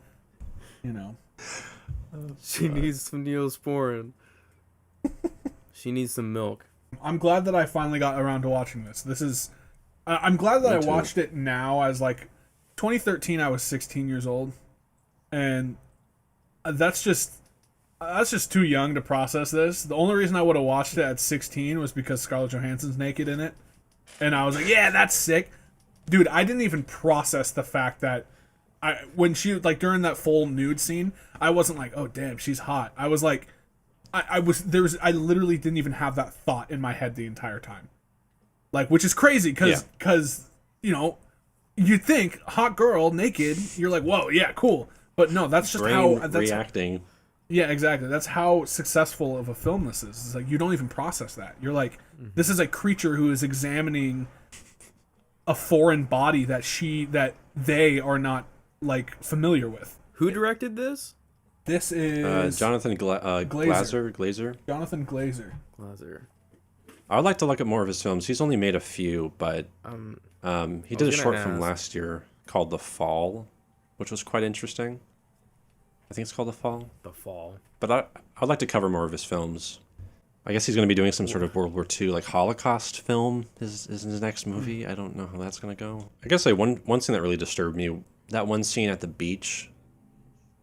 She needs some Neosporin. She needs some milk. I'm glad that I finally got around to watching this. I'm glad that I watched it now, as like 2013 I was 16 years old, and that's just too young to process this. The only reason I would have watched it at 16 was because Scarlett Johansson's naked in it, and I was like, yeah, that's sick. Dude, I didn't even process the fact that when she, like, during that full nude scene, I wasn't like, oh damn, she's hot. I was like, I literally didn't even have that thought in my head the entire time. Like, which is crazy because you'd think hot girl naked, you're like, whoa, yeah, cool. But no, that's just how that's reacting. Yeah, exactly. That's how successful of a film this is. It's like you don't even process that. You're like, this is a creature who is examining a foreign body that they are not like familiar with. Who directed this? This is Jonathan Glazer. Jonathan Glazer. I would like to look at more of his films. He's only made a few, but he did a short film last year called The Fall, which was quite interesting. I think it's called The Fall. The Fall. But I'd like to cover more of his films. I guess he's going to be doing some sort of World War II, like Holocaust film is his next movie. I don't know how that's going to go. I guess like one scene that really disturbed me, that one scene at the beach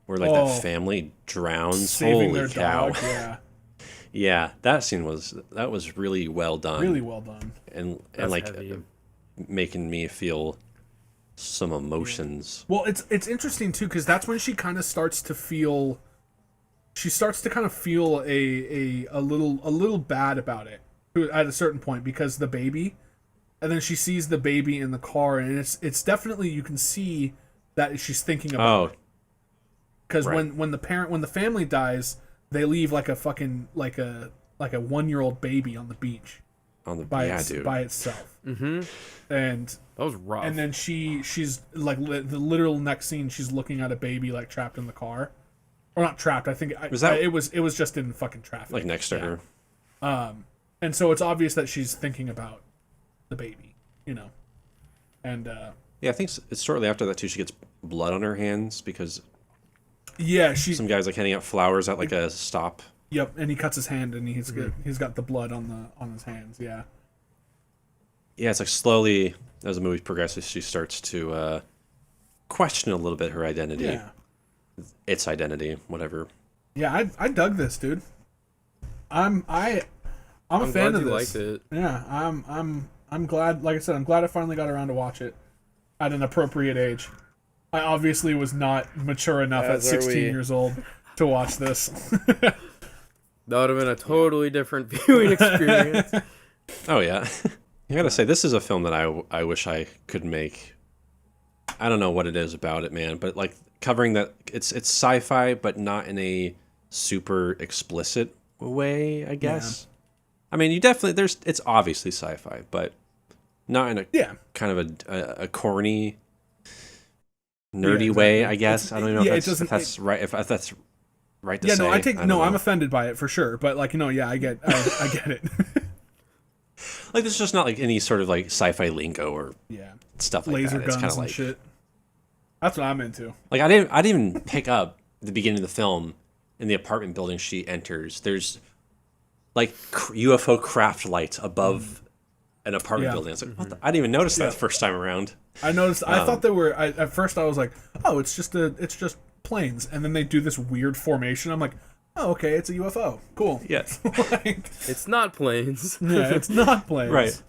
where like that family drowns. Saving Holy their cow! dog. Yeah, Yeah, that scene was really well done. really well done. And That's like heavy. making me feel some emotions. Well, it's interesting too because that's when she kind of starts to feel. She starts to kind of feel a little bad about it at a certain point because the baby, and then she sees the baby in the car, and it's definitely you can see that she's thinking about it. Because right. when the family dies, they leave like a fucking like a 1-year-old baby on the beach by itself. Mm-hmm. And That was rough. and then she's like the literal next scene, she's looking at a baby like trapped in the car, or not trapped. I think it was just in fucking traffic, Like next to her. And so it's obvious that she's thinking about the baby, you know, and Yeah, I think it's shortly after that too. She gets blood on her hands because some guy's like handing out flowers at like a stop. Yep, and he cuts his hand, and he's got the blood on his hands. Yeah. Yeah, it's like slowly as the movie progresses, she starts to question a little bit her identity. Yeah. Its identity, whatever. Yeah, I dug this, dude. I'm a fan glad of you this. liked it. Yeah, I'm glad. Like I said, I'm glad I finally got around to watch it at an appropriate age. I obviously was not mature enough at 16 years old to watch this. That would have been a totally different viewing experience. Oh yeah, I gotta say this is a film that I wish I could make. I don't know what it is about it, man, but like covering that it's sci-fi, but not in a super explicit way, I guess. Yeah. I mean, it's obviously sci-fi, but not in a kind of a corny, nerdy way, I guess. I don't know if that's right. If that's right to say. I'm offended by it for sure, but like I get it. Like there's just not like any sort of like sci-fi lingo or stuff like laser that. It's guns kind of and shit. That's what I'm into. Like I didn't even pick up at the beginning of the film in the apartment building she enters. There's like UFO craft lights above an apartment building. I was like, what I didn't even notice that the first time around. I noticed. I thought they were. At first, I was like, "Oh, it's just planes," and then they do this weird formation. I'm like, "Oh, okay, it's a UFO. Cool." Yes, it's not planes. Yeah, it's not planes. Right.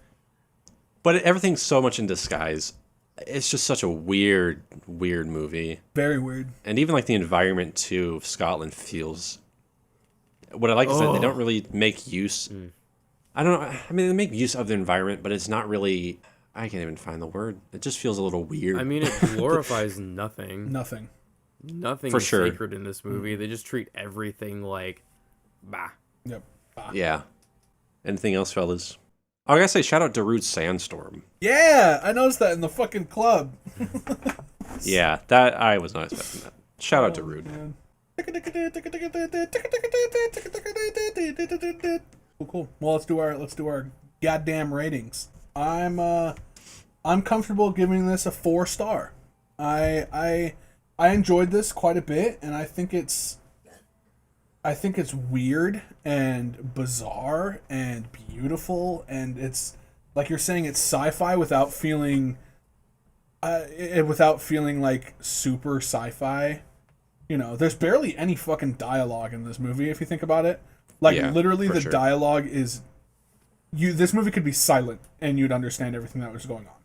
But everything's so much in disguise. It's just such a weird movie. Very weird. And even like the environment too of Scotland feels. What I like is that they don't really make use. I don't know. I mean, they make use of the environment, but it's not really. I can't even find the word. It just feels a little weird. I mean, it glorifies nothing. Nothing For is sure. sacred in this movie. They just treat everything like, bah. Yep. Bah. Yeah. Anything else, fellas? Oh, I gotta say, shout out to Rude Sandstorm. Yeah, I noticed that in the fucking club. Yeah, that I was not expecting that. Shout out to Rude. Man. Cool. Well, let's do our goddamn ratings. I'm comfortable giving this a 4-star. I enjoyed this quite a bit, and I think it's weird and bizarre and beautiful, and it's like you're saying, it's sci-fi without feeling like super sci-fi. You know, there's barely any fucking dialogue in this movie if you think about it. Like literally the dialogue is this movie could be silent and you'd understand everything that was going on.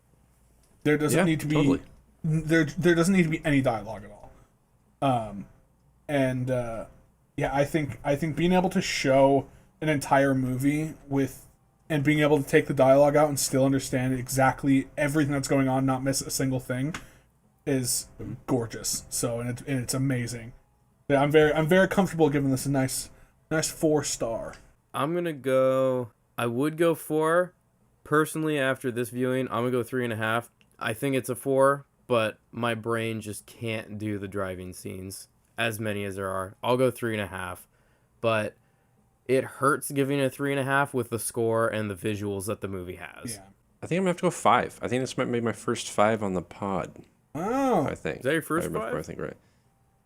There doesn't need to be there doesn't need to be any dialogue at all. I think being able to show an entire movie and being able to take the dialogue out and still understand exactly everything that's going on, not miss a single thing, is gorgeous. So and it's amazing. Yeah, I'm very comfortable giving this a nice 4-star. I would go 4. Personally, after this viewing, I'm gonna go 3.5. I think it's a 4, but my brain just can't do the driving scenes, as many as there are. I'll go 3.5, but it hurts giving a 3.5 with the score and the visuals that the movie has. Yeah. I think I'm gonna have to go 5. I think this might be my first 5 on the pod. Oh, I think. Is that your first 5? I think right.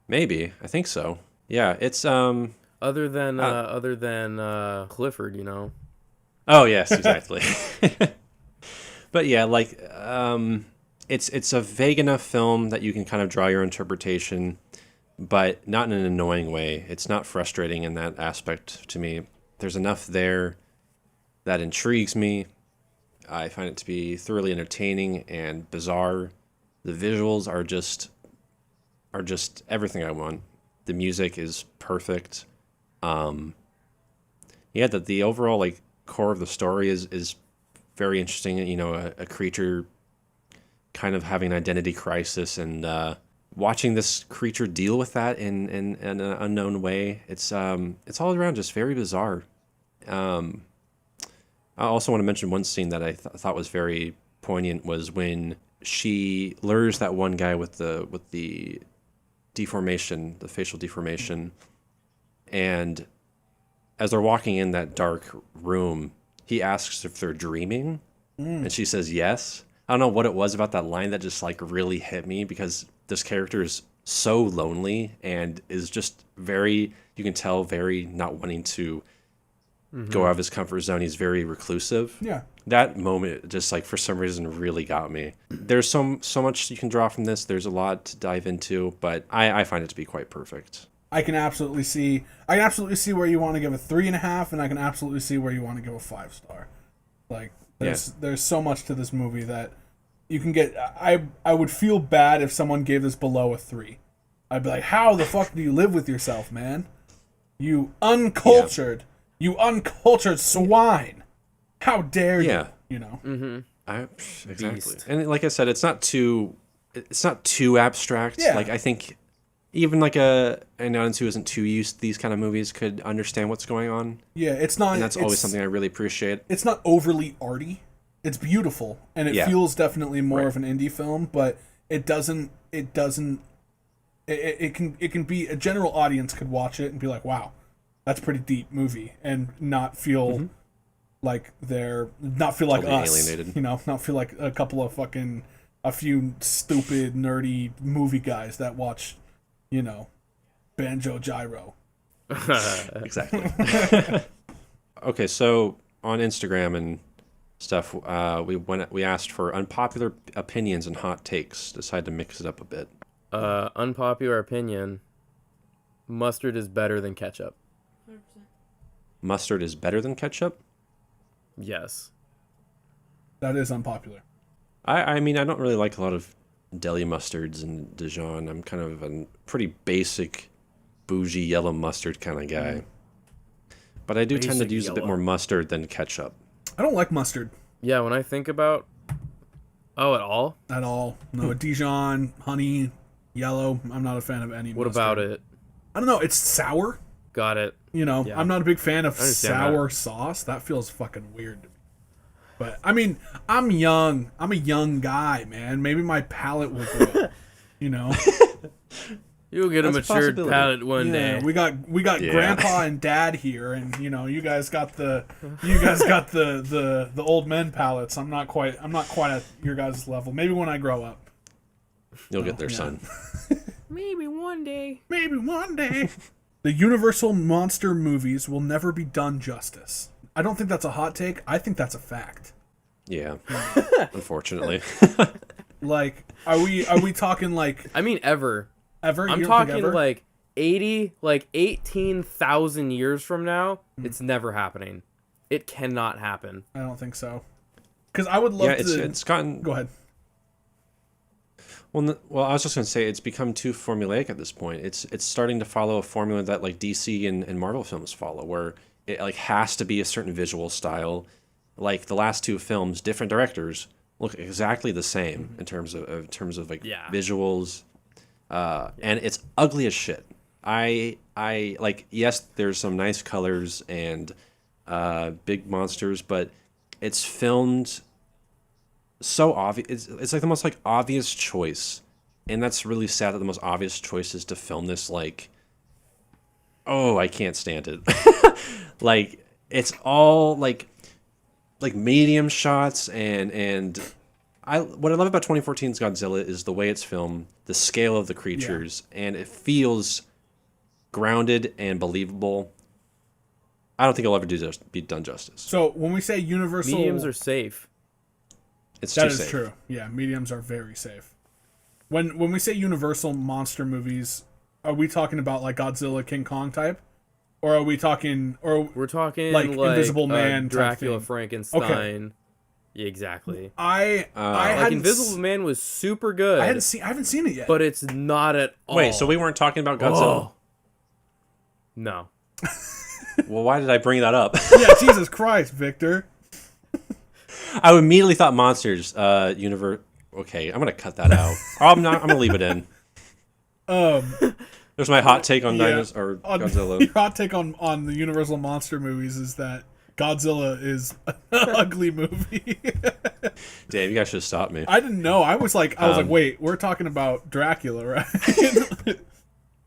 Maybe. I think so. Yeah, it's other than Clifford, you know. Oh yes, exactly. But yeah, like it's a vague enough film that you can kind of draw your interpretation. but not in an annoying way. It's not frustrating in that aspect to me. There's enough there that intrigues me. I find it to be thoroughly entertaining and bizarre. The visuals are just everything I want. The music is perfect. Yeah, the overall like core of the story is very interesting. You know, a creature kind of having an identity crisis, and watching this creature deal with that in an unknown way. It's all around just very bizarre. I also want to mention one scene that I thought was very poignant was when she lures that one guy with the deformation, the facial deformation, and as they're walking in that dark room, he asks if they're dreaming, and she says yes. I don't know what it was about that line that just like really hit me, because this character is so lonely and is just very, you can tell, very not wanting to go out of his comfort zone. He's very reclusive. Yeah. That moment just like for some reason really got me. There's so much you can draw from this. There's a lot to dive into, but I find it to be quite perfect. I can absolutely see where you want to give a 3.5, and I can absolutely see where you want to give a 5-star. Like there's so much to this movie that you can get. I would feel bad if someone gave this below a 3. I'd be like, how the fuck do you live with yourself, man? You uncultured swine. How dare you? You know. Mm-hmm. Exactly. And like I said, it's not too abstract. Yeah. Like I think even like an audience who isn't too used to these kind of movies could understand what's going on. Yeah, it's not. And that's always something I really appreciate. It's not overly arty. It's beautiful, and it feels definitely more of an indie film, but it doesn't. It can be a general audience could watch it and be like, wow, that's a pretty deep movie, and not feel like us, alienated. You know, not feel like a few stupid nerdy movie guys that watch, you know, Banjo Gyro. Exactly. Okay, so on Instagram and stuff, we asked for unpopular opinions and hot takes. Decided to mix it up a bit. Unpopular opinion: mustard is better than ketchup. 100%. Mustard is better than ketchup? Yes. That is unpopular. I mean, I don't really like a lot of deli mustards and Dijon. I'm kind of a pretty basic, bougie yellow mustard kind of guy. But I do tend to use a bit more mustard than ketchup. I don't like mustard. Yeah, when I think about... Oh, at all? At all. No, Dijon, honey, yellow. I'm not a fan of any What mustard. about it? I don't know. It's sour. Got it. You know, Yeah. I'm not a big fan of sour that. sauce. That feels fucking weird to me. But, I mean, I'm young. I'm a young guy, man. Maybe my palate will grow. You know? You'll get That's a a matured possibility. way one day. We got grandpa and dad here, and you know, you guys got the old men palates. I'm not quite at your guys' level. Maybe when I grow up. You'll get there, son. Maybe one day. Maybe one day. The Universal monster movies will never be done justice. I don't think that's a hot take. I think that's a fact. Yeah. Unfortunately. Like, are we talking like I mean, ever. ever? I'm You don't think talking ever? like 18,000 years from now. It's never happening. It cannot happen. I don't think so. Because I would love Yeah, to. it's gotten... Go ahead. Well, I was just going to say it's become too formulaic at this point. It's starting to follow a formula that like DC and Marvel films follow, where it like has to be a certain visual style. Like the last two films, different directors look exactly the same in terms of like visuals, and it's ugly as shit. I like, yes, there's some nice colors and big monsters, but it's filmed so obvious. It's like the most like obvious choice, and that's really sad that the most obvious choice is to film this like, oh, I can't stand it. Like it's all like medium shots, and what I love about 2014's Godzilla is the way it's filmed, the scale of the creatures, and it feels grounded and believable. I don't think it'll ever be done justice. So when we say Universal, Mediums are safe. It's that too is safe. true. Yeah, mediums are very safe. When we say Universal monster movies are we talking about like Godzilla, King Kong type, or are we talking We're talking like like Invisible Man type Dracula, thing? Frankenstein. Yeah, exactly. I Like hadn't Invisible Man was super good. I haven't seen it yet. but it's not at all. Wait, so we weren't talking about Godzilla? Oh. No. Well, why did I bring that up? Yeah, Jesus Christ, Victor. I immediately thought monsters. Universe. Okay, I'm gonna cut that out. Or I'm not. I'm gonna leave it in. There's my hot take on or Godzilla. Your hot take on the Universal monster movies is that Godzilla is an ugly movie. Damn, you guys should have stopped me. I didn't know. I was like, wait, we're talking about Dracula, right?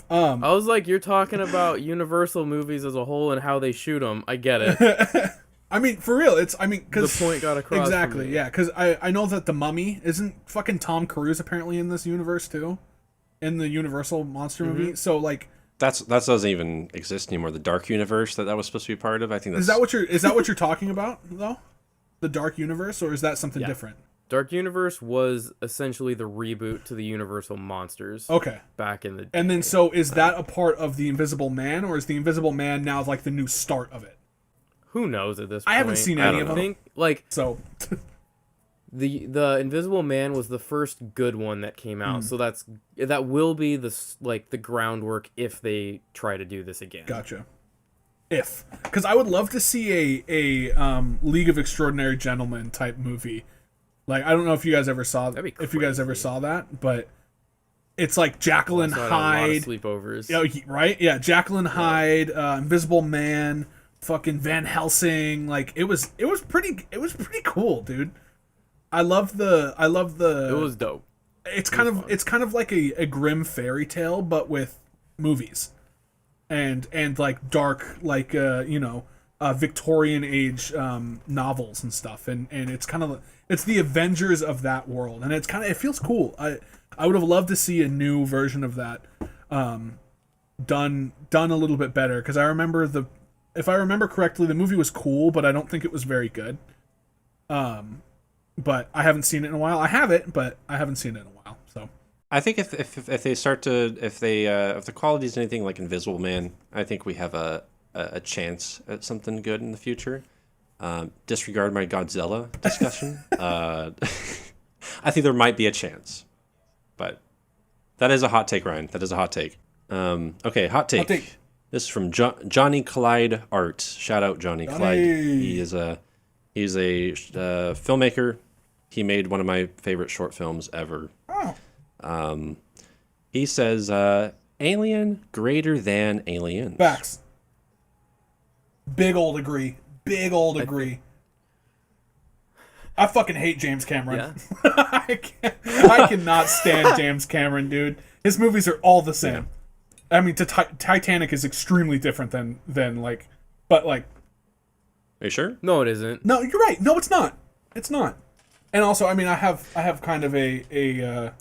I was like, you're talking about Universal movies as a whole and how they shoot them. I get it. I mean, for real, because The point got across. exactly, yeah. Because I know that the Mummy isn't fucking Tom Cruise apparently in this universe too, in the Universal monster movie. So like, That doesn't even exist anymore. The Dark Universe that was supposed to be part of. I think that's is that what you're talking about though? The Dark Universe, or is that something different? Dark Universe was essentially the reboot to the Universal monsters. Okay. Back in the day. And then, so is that a part of the Invisible Man, or is the Invisible Man now like the new start of it? Who knows at this point? I haven't seen any of them. I think like So the Invisible Man was the first good one that came out. So that will be the groundwork if they try to do this again. gotcha. Because I would love to see a League of Extraordinary Gentlemen type movie. Like, I don't know if you guys ever saw that, but it's like Jekyll and Hyde, sleepovers. Right? Yeah, Jekyll and Hyde, Invisible Man, fucking Van Helsing. Like, it was pretty cool, dude. I love the. It was dope. It's kind of like a grim fairy tale, but with movies, and like dark, like Victorian age novels and stuff, and it's kind of. It's the Avengers of that world, and it feels cool. I would have loved to see a new version of that, done a little bit better, because if I remember correctly, the movie was cool, but I don't think it was very good. But I haven't seen it in a while. I have it, but I haven't seen it in a while. So I think if they start to if the quality is anything like Invisible Man, I think we have a chance at something good in the future. Disregard my Godzilla discussion. I think there might be a chance, but that is a hot take, Ryan. That is a hot take. Okay, hot take. This is from Johnny Clyde Art. Shout out Johnny Clyde. He's a filmmaker. He made one of my favorite short films ever. Oh. He says, "Alien greater than Aliens." Facts. Big old agree. I fucking hate James Cameron. Yeah. I cannot stand James Cameron, dude. His movies are all the same. Yeah. I mean, Titanic is extremely different than like, but like. Are you sure? No, it isn't. No, you're right. No, it's not. It's not. And also, I mean, I have kind of a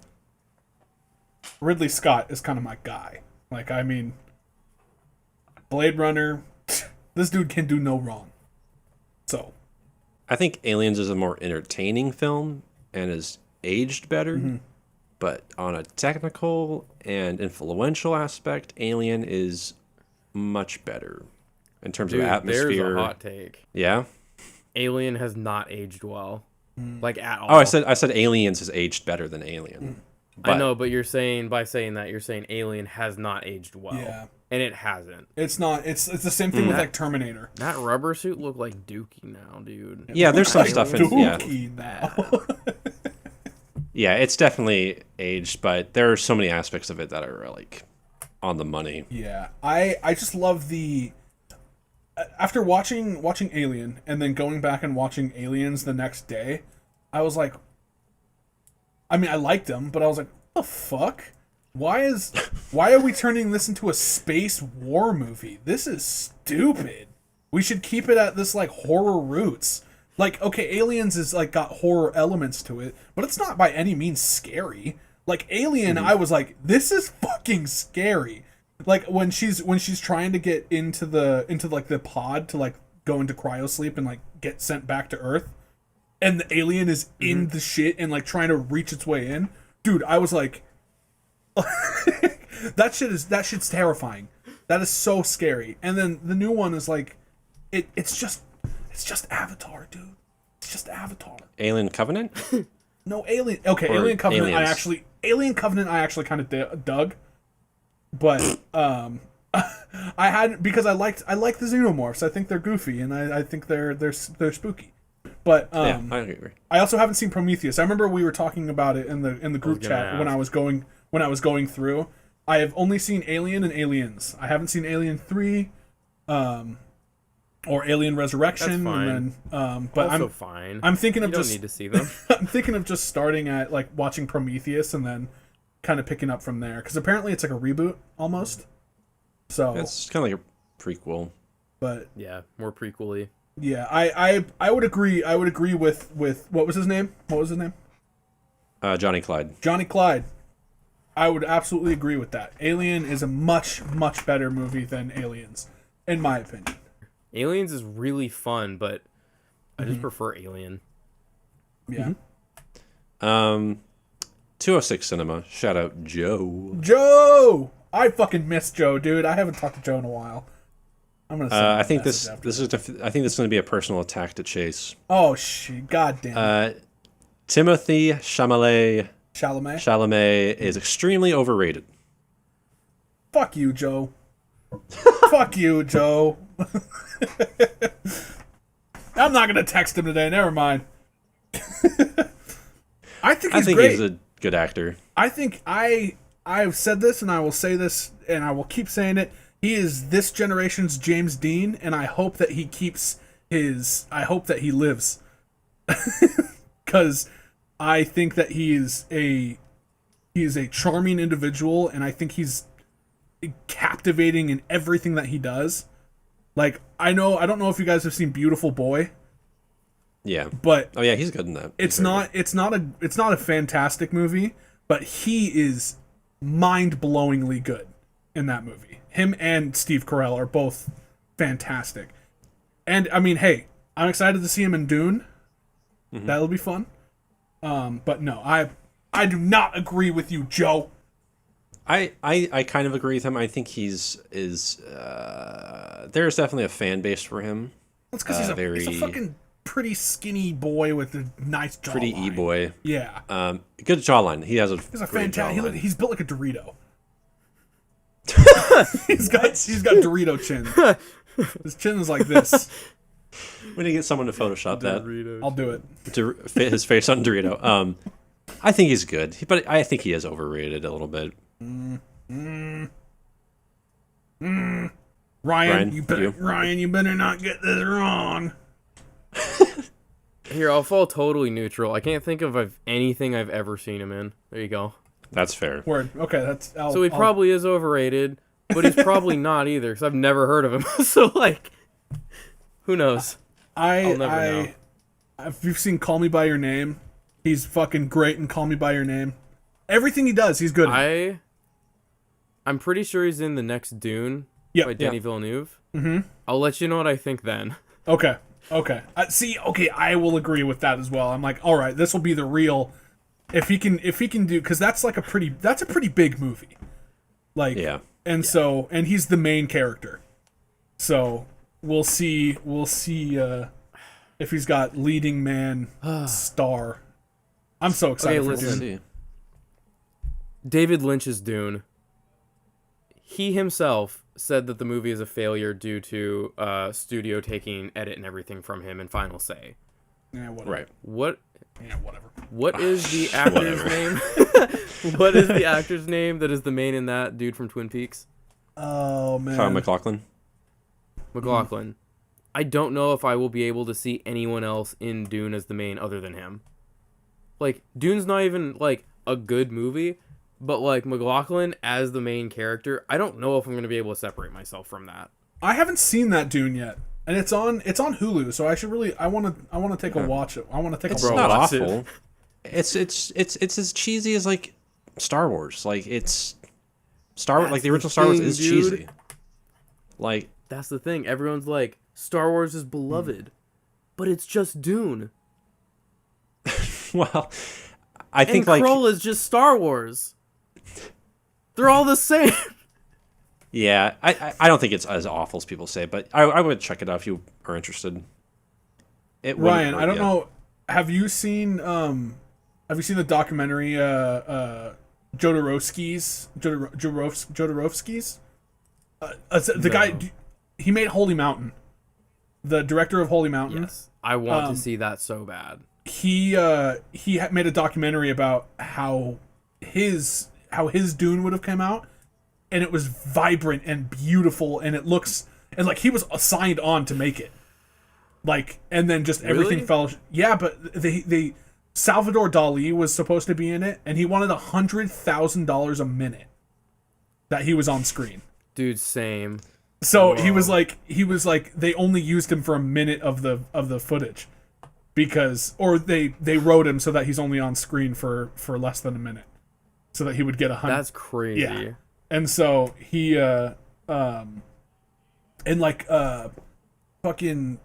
Ridley Scott is kind of my guy. Like, I mean, Blade Runner. This dude can do no wrong. So, I think Aliens is a more entertaining film and is aged better. Mm-hmm. But on a technical and influential aspect, Alien is much better in terms of atmosphere. There's a hot take. Yeah? Alien has not aged well. Like, at all. Oh, I said Aliens has aged better than Alien. I know, but you're saying Alien has not aged well. Yeah. And it hasn't. It's not. It's the same thing with like Terminator. That rubber suit looked like Dookie now, dude. Yeah, there's some stuff in Dookie now. Yeah, it's definitely aged, but there are so many aspects of it that are like on the money. Yeah, I just love the. After watching Alien and then going back and watching Aliens the next day, I was like, I mean, I liked them, but I was like, what the fuck? Why are we turning this into a space war movie? This is stupid. We should keep it at this like horror roots. Like, okay, Aliens is like got horror elements to it, but it's not by any means scary. Like Alien, I was like, this is fucking scary. Like when she's trying to get into like the pod to like go into cryosleep and like get sent back to Earth, and the alien is in the shit and like trying to reach its way in. Dude, I was like That shit's terrifying. That is so scary. And then the new one is like, it's just Avatar, dude. It's just Avatar. Alien Covenant? No, Alien. Okay, Or Alien Covenant. Aliens. Alien Covenant. I actually kind of dug, but I had because I like the xenomorphs. I think they're goofy, and I think they're spooky. But Yeah, I agree. I also haven't seen Prometheus. I remember we were talking about it in the group chat when I was going through. I have only seen Alien and Aliens. I haven't seen Alien 3, or Alien Resurrection. That's fine. And then, but Also fine. I'm thinking of You don't just need to see them. I'm thinking of just starting at like watching Prometheus and then kind of picking up from there because apparently it's like a reboot almost. So It's kind of like a prequel. but Yeah, more prequely. yeah, I would agree. I would agree with what was his name? What was his name? Johnny Clyde. Johnny Clyde. I would absolutely agree with that. Alien is a much better movie than Aliens, in my opinion. Aliens is really fun, but I just prefer Alien. Yeah. 206 Cinema. Shout out Joe. Joe, I fucking miss Joe, dude. I haven't talked to Joe in a while. I'm gonna. Send him a I think message after I think this is going to be a personal attack to Chase. Oh shit! Goddamn. Timothy Chalamet Chalamet. is extremely overrated. Fuck you, Joe. Fuck you, Joe. I'm not gonna text him today. Never mind. I think great. He's a good actor. I think I've said this and I will say this and I will keep saying it. He is this generation's James Dean, and I hope that he keeps his. I hope that he lives, because I think that he is a charming individual, and I think he's captivating in everything that he does. Like I don't know if you guys have seen Beautiful Boy, Yeah. but Oh yeah, he's good in that. it's not a fantastic movie, but he is mind-blowingly good in that movie. Him and Steve Carell are both fantastic. And I mean, hey, I'm excited to see him in Dune. Mm-hmm. That'll be fun. But no, I do not agree with you, Joe. I kind of agree with him. I think there's definitely a fan base for him. That's because he's a fucking pretty skinny boy with a nice jawline. Pretty e-boy. Yeah. Good jawline. He has a He's a great fantastic. jawline. He's built like a Dorito. he's got Dorito chin. His chin is like this. We need to get someone to Photoshop that I'll do it. to fit his face on Dorito. I think he's good, but I think he is overrated a little bit. Ryan, you better not get this wrong. Here, I'll fall totally neutral. I can't think of anything I've ever seen him in. There you go. That's fair. Word. Okay, that's. So he probably is overrated, but he's probably not either, because I've never heard of him. So, like, who knows? I'll never know. If you've seen Call Me by Your Name, he's fucking great in Call Me by Your Name. Everything he does, he's good in. I'm pretty sure he's in the next Dune by Denis Villeneuve. Mm-hmm. I'll let you know what I think then. Okay. Okay, I will agree with that as well. I'm like, all right, this will be the real. If he can do, because that's a pretty big movie. Like, Yeah. And he's the main character. So we'll see if he's got leading man star. I'm so excited for listen. Dune. David Lynch's Dune. He himself said that the movie is a failure due to studio taking edit and everything from him and final say. Yeah, whatever. Right. What? Yeah, whatever. What is the actor's name? What is the actor's name that is the main in that dude from Twin Peaks? Oh man. Kyle MacLachlan. McLaughlin. I don't know if I will be able to see anyone else in Dune as the main other than him. Like, Dune's not even, like, a good movie, but, like, McLaughlin as the main character, I don't know if I'm going to be able to separate myself from that. I haven't seen that Dune yet. And it's on Hulu, so I should really I want to take a watch it. I want to take It's a not watch. awful. It's as cheesy as like Star Wars. Like it's Star Wars. Like the original Star Wars is cheesy. Like That's the thing. Everyone's like, Star Wars is beloved, but it's just Dune. well, I think and like Krull is just Star Wars. They're all the same. Yeah, I don't think it's as awful as people say, but I would check it out if you are interested. It wouldn't Ryan, hurt I don't ya. know. Have you seen the documentary Jodorowsky's? The guy, he made Holy Mountain. The director of Holy Mountain. Yes, I want to see that so bad. He made a documentary about how his Dune would have come out, and it was vibrant and beautiful, and it looks, and like he was signed on to make it, like, and then just everything Really? fell. Yeah, but they Salvador Dali was supposed to be in it, and he wanted $100,000 a minute that he was on screen. Dude, same. So Whoa. he was like they only used him for a minute of the footage, because, or they wrote him so that he's only on screen for less than a minute, so that he would get 100. That's crazy. Yeah. And so he fucking,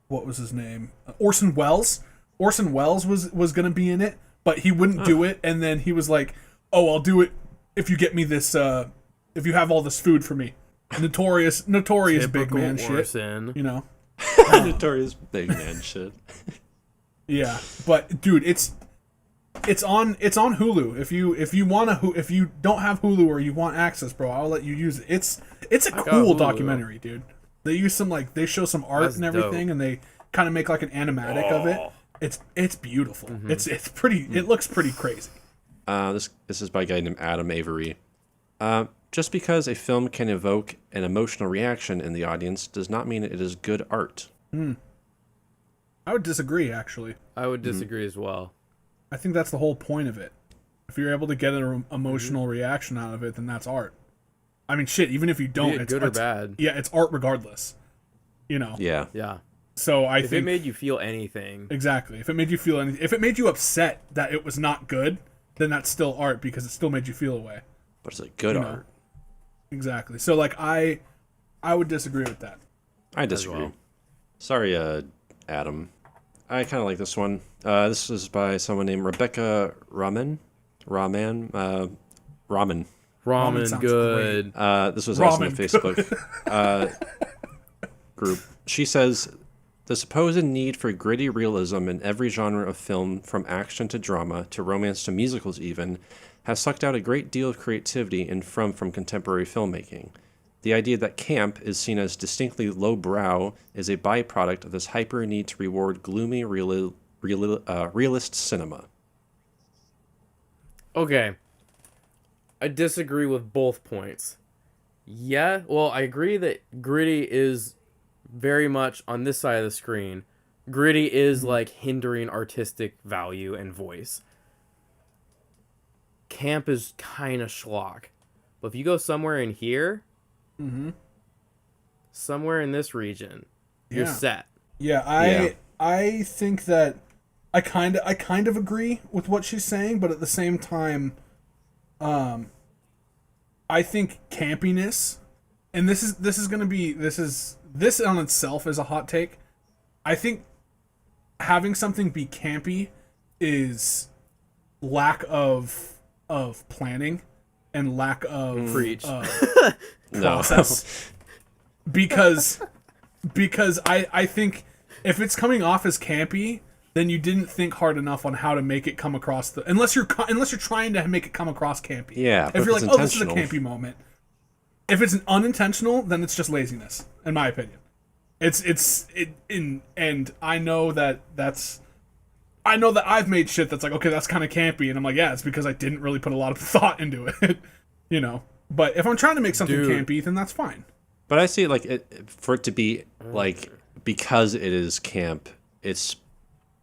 what was his name? Orson Welles. Orson Welles was gonna be in it, but he wouldn't do it, and then he was like, "Oh, I'll do it if you get me this. If you have all this food for me." Notorious big Typical man shit. Orson. You know. Notorious big man shit. Yeah, but dude, it's on Hulu. If you don't have Hulu or you want access, bro, I'll let you use it. It's a got cool Hulu. documentary, dude. They use some, like, they show some art That's and everything, dope. and they kind of make like an animatic of it. Oh. It's beautiful. Mm-hmm. It's pretty. It looks pretty crazy. This is by a guy named Adam Avery. Just because a film can evoke an emotional reaction in the audience does not mean it is good art. I would disagree, actually. I would disagree as well. I think that's the whole point of it. If you're able to get an emotional reaction out of it, then that's art. I mean, shit. Even if you don't, Be it it's good or it's- bad. Yeah, it's art regardless. You know. Yeah. Yeah. So I If think it made you feel anything, exactly. If it made you feel anything, if it made you upset that it was not good, then that's still art because it still made you feel a way. But it's like good You know. art. Exactly. So like I would disagree with that. I disagree. well. Sorry, Adam. I kind of like this one. This is by someone named Rebecca Raman. Ramen. Ramen sounds good. This was also in Ramen. the Facebook group. She says, the supposed need for gritty realism in every genre of film, from action to drama to romance to musicals even, has sucked out a great deal of creativity from contemporary filmmaking. The idea that camp is seen as distinctly lowbrow is a byproduct of this hyper need to reward gloomy realist cinema. Okay. I disagree with both points. Yeah, well, I agree that gritty is very much on this side of the screen. Gritty is like hindering artistic value and voice. Camp is kind of schlock. But if you go somewhere in here, somewhere in this region, you're Yeah. set. Yeah, I think that I kind of agree with what she's saying, but at the same time, I think campiness, and this on itself is a hot take. I think having something be campy is lack of planning and lack of Preach. process. because I think if it's coming off as campy, then you didn't think hard enough on how to make it come across unless you're trying to make it come across campy. Yeah, but If you're if like, it's oh, this is a intentional. campy moment. If it's an unintentional, then it's just laziness, in my opinion. And I know that I've made shit that's like, okay, that's kind of campy, and I'm like, yeah, it's because I didn't really put a lot of thought into it, you know. But if I'm trying to make something Dude. campy, then that's fine. But I see it like for it to be like, because it is camp, it's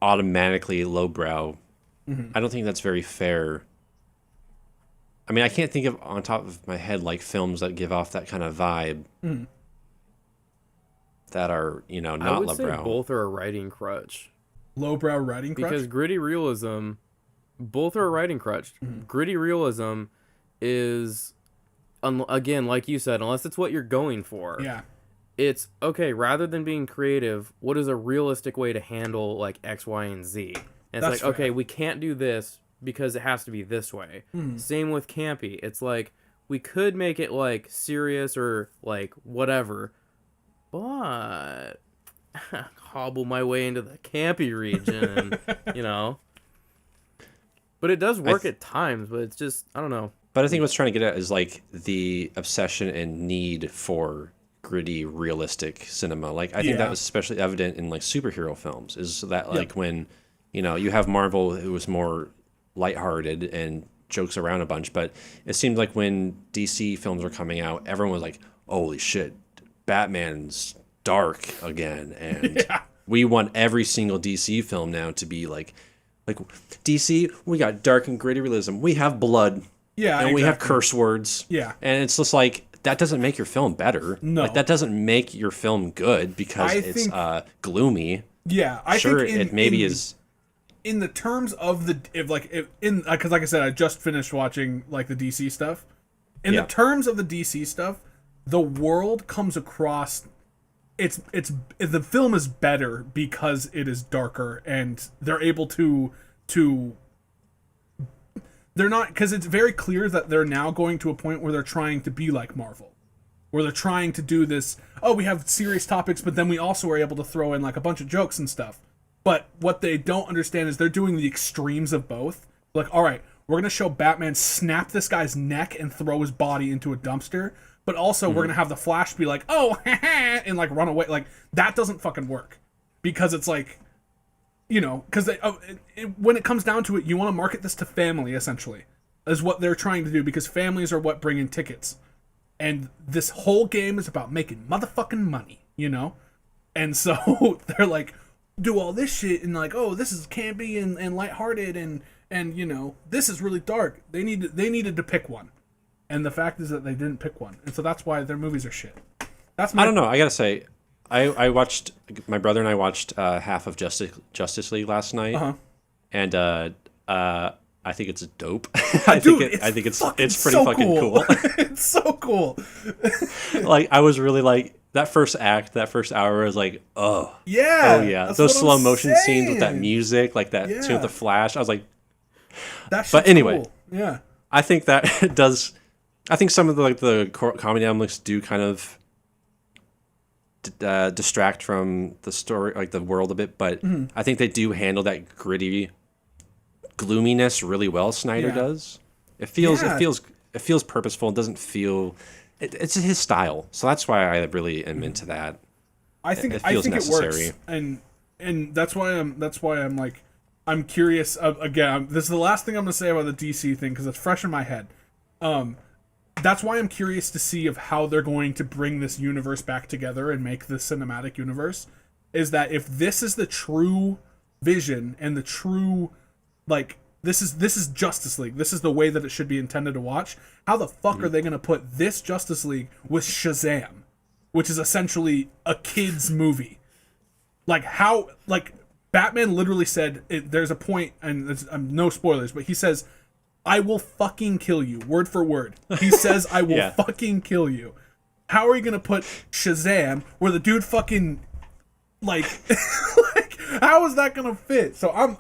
automatically lowbrow. I don't think that's very fair. I mean, I can't think of on top of my head like films that give off that kind of vibe that are, I not would say lowbrow. both are a writing crutch. Lowbrow writing crutch. Because gritty realism, both are a writing crutch. Gritty realism is, again, like you said, unless it's what you're going for. Yeah. It's, okay, rather than being creative, what is a realistic way to handle, like, X, Y, and Z? And it's That's like, fair. okay, we can't do this because it has to be this way. Same with campy. It's like we could make it like serious or like whatever, but hobble my way into the campy region, you know. But it does work at times, but it's just, I don't know. But I think what's trying to get at is like the obsession and need for gritty, realistic cinema. Like I think that was especially evident in like superhero films. Is that like when, you know, you have Marvel who was more lighthearted and jokes around a bunch, but it seemed like when DC films were coming out, everyone was like, "Holy shit, Batman's dark again," and we want every single DC film now to be like DC. We got dark and gritty realism. We have blood. Yeah, and we have curse words. Yeah. And it's just like, that doesn't make your film better. No. Like, that doesn't make your film good because it's gloomy. Yeah, I think it maybe is... In the terms of the... Because like I said, I just finished watching, like, the DC stuff. In the terms of the DC stuff, the world comes across... The film is better because it is darker, and they're able to they're not, because it's very clear that they're now going to a point where they're trying to be like Marvel, where they're trying to do this, we have serious topics, but then we also are able to throw in like a bunch of jokes and stuff. But what they don't understand is they're doing the extremes of both. Like, all right, we're going to show Batman snap this guy's neck and throw his body into a dumpster, but also we're going to have the Flash be like, oh, and like run away. Like, that doesn't fucking work, because it's like, you know, because when it comes down to it, you want to market this to family, essentially, is what they're trying to do, because families are what bring in tickets. And this whole game is about making motherfucking money, you know? And so they're like, do all this shit, and like, oh, this is campy and lighthearted, and you know, this is really dark. They needed to pick one. And the fact is that they didn't pick one. And so that's why their movies are shit. I don't know. I gotta say, I watched, my brother and I watched half of Justice League last night, and I think it's dope. I think it's pretty so fucking cool. It's so cool. Like, I was really like, that first hour, I was like, oh yeah, those slow motion scenes with that music, like that scene with the Flash. I was like, but anyway, cool. Yeah, I think that does. I think some of the comedy elements do kind of distract from the story, like the world a bit, but I think they do handle that gritty gloominess really well. Snyder does. It feels purposeful. It doesn't feel. It's his style, so that's why I really am into that. I think it feels necessary, it works, and that's why I'm like, I'm curious. Again, this is the last thing I'm gonna say about the DC thing because it's fresh in my head. That's why I'm curious to see of how they're going to bring this universe back together and make this cinematic universe. Is that if this is the true vision and the true, like, this is Justice League, this is the way that it should be intended to watch, how the fuck are they going to put this Justice League with Shazam, which is essentially a kid's movie? Like, how, like, Batman literally said, there's a point, and there's no spoilers, but he says, I will fucking kill you, word for word. He says, I will fucking kill you. How are you going to put Shazam where the dude fucking, like, like, how is that going to fit? So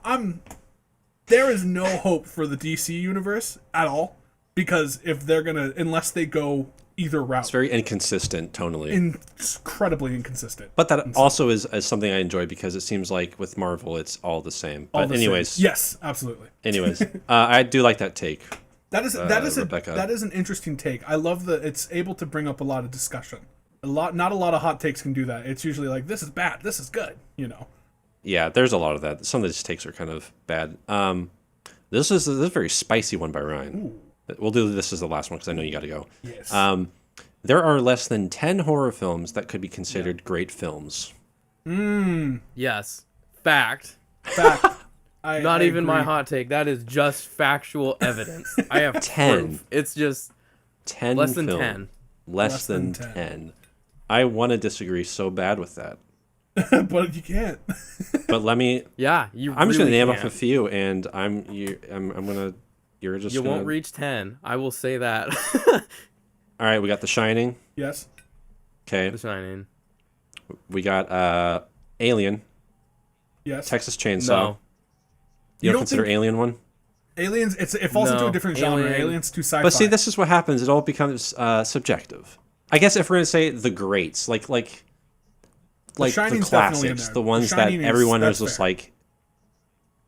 there is no hope for the DC universe at all, because if they're going to, unless they go either route. It's very inconsistent tonally. Incredibly inconsistent. But that also is something I enjoy, because it seems like with Marvel, it's all the same. But anyways. Yes, absolutely. Anyways, I do like that take. That is an interesting take. I love that it's able to bring up a lot of discussion. Not a lot of hot takes can do that. It's usually like, this is bad, this is good, you know. Yeah, there's a lot of that. Some of these takes are kind of bad. This is a very spicy one by Ryan. Ooh. We'll do this as the last one because I know you got to go. Yes. There are less than 10 horror films that could be considered great films. Yes. Fact. Not even my hot take. That is just factual evidence. I have 10. Proof. It's just 10 less than film. 10. Less than 10. I want to disagree so bad with that. But you can't. But let me. Yeah, I'm just gonna name off a few, and I'm gonna. You're just. You won't reach 10. I will say that. All right, we got The Shining. Yes. Okay. The Shining. We got Alien. Yes. Texas Chainsaw. No. You don't consider Alien one? Aliens, it falls into a different genre. Aliens to sci-fi. But see, this is what happens. It all becomes subjective. I guess if we're gonna say the greats, like the classics, the ones that everyone is just like.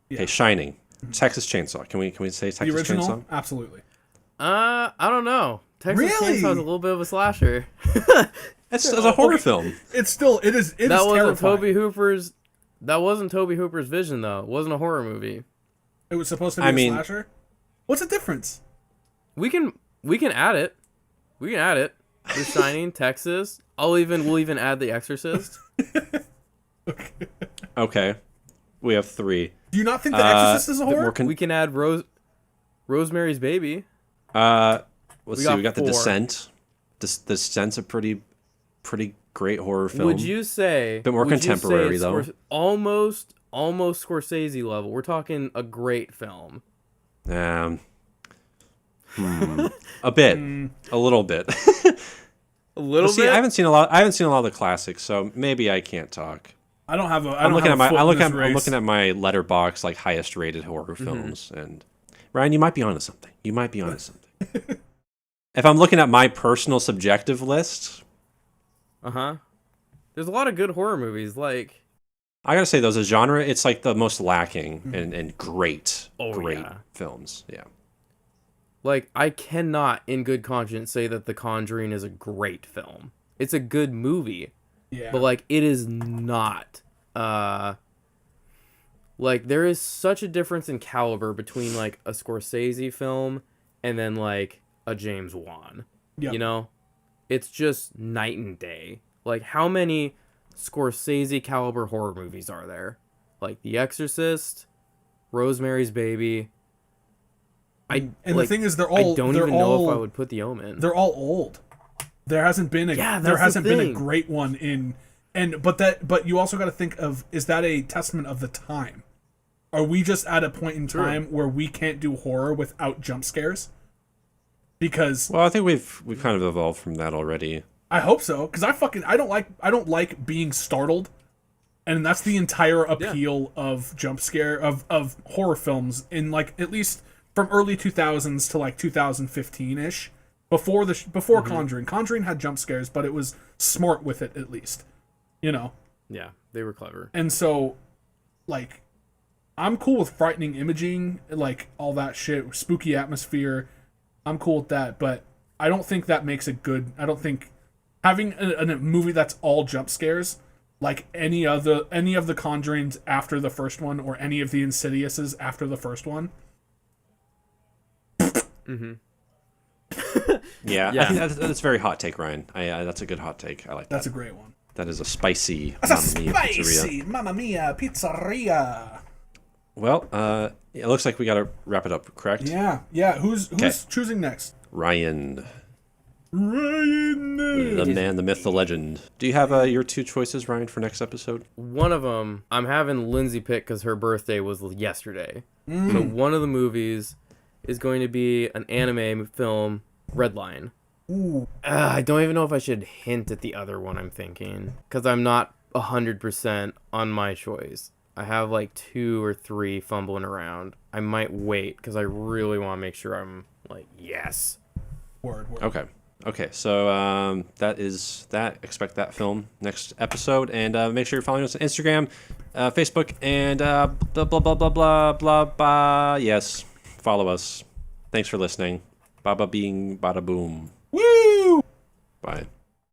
Yeah. Okay, Shining, Texas Chainsaw. Can we say Texas the original? Chainsaw? Absolutely. I don't know. Texas Chainsaw is a little bit of a slasher. It's a horror film. It is. It is wasn't terrifying. That wasn't Tobe Hooper's vision, though. It wasn't a horror movie. It was supposed to be a slasher. What's the difference? We can add it. We can add it. The Shining, Texas. We'll even add The Exorcist. Okay. We have 3. Do you not think The Exorcist is a horror? We can add Rosemary's Baby. Let's see. We got 4. The Descent. The Descent's a pretty great horror film. Would you say? A bit more contemporary though. Almost Scorsese level. We're talking a great film. A bit, a little bit. A little bit. See, I haven't seen a lot of the classics, so maybe I can't talk. I don't have a. I'm looking at my letterbox like highest rated horror films, and Ryan, you might be onto something. If I'm looking at my personal subjective list, there's a lot of good horror movies. Like, I gotta say, though, as a genre, it's like the most lacking and great films. Yeah. Like, I cannot, in good conscience, say that The Conjuring is a great film. It's a good movie. Yeah. But, like, it is not. Like, there is such a difference in caliber between, like, a Scorsese film and then, like, a James Wan. Yep. You know? It's just night and day. Like, how many Scorsese caliber horror movies are there? Like, The Exorcist, Rosemary's Baby. The thing is, they're all. I don't even know if I would put The Omen. They're all old. There hasn't been a been a great one in, but you also got to think of, is that a testament of the time? Are we just at a point in time where we can't do horror without jump scares? Because I think we've kind of evolved from that already. I hope so, because I don't like being startled, and that's the entire appeal of jump scare of horror films in, like, at least from early 2000s to like 2015-ish. Before Conjuring. Conjuring had jump scares, but it was smart with it, at least. You know? Yeah, they were clever. And so, like, I'm cool with frightening imaging, like, all that shit, spooky atmosphere. I'm cool with that, but I don't think that makes it good. I don't think having a movie that's all jump scares, like any of the Conjurings after the first one, or any of the Insidiouses after the first one. Yeah. I think that's a very hot take, Ryan. That's a good hot take. I like that. That's a great one. That is a spicy Mamma Mia pizzeria. Well, it looks like we got to wrap it up, correct? Yeah. Who's choosing next? Ryan. The man, the myth, the legend. Do you have your 2 choices, Ryan, for next episode? One of them, I'm having Lindsay pick because her birthday was yesterday. So one of the movies is going to be an anime film, Redline. Ooh. I don't even know if I should hint at the other one I'm thinking, because I'm not 100% on my choice. I have like 2 or 3 fumbling around. I might wait because I really want to make sure I'm like, yes. Word. Okay, so that is that. Expect that film next episode, and make sure you're following us on Instagram, Facebook, and blah blah blah blah blah blah blah. Yes, follow us. Thanks for listening. Baba bing, bada boom. Woo! Bye.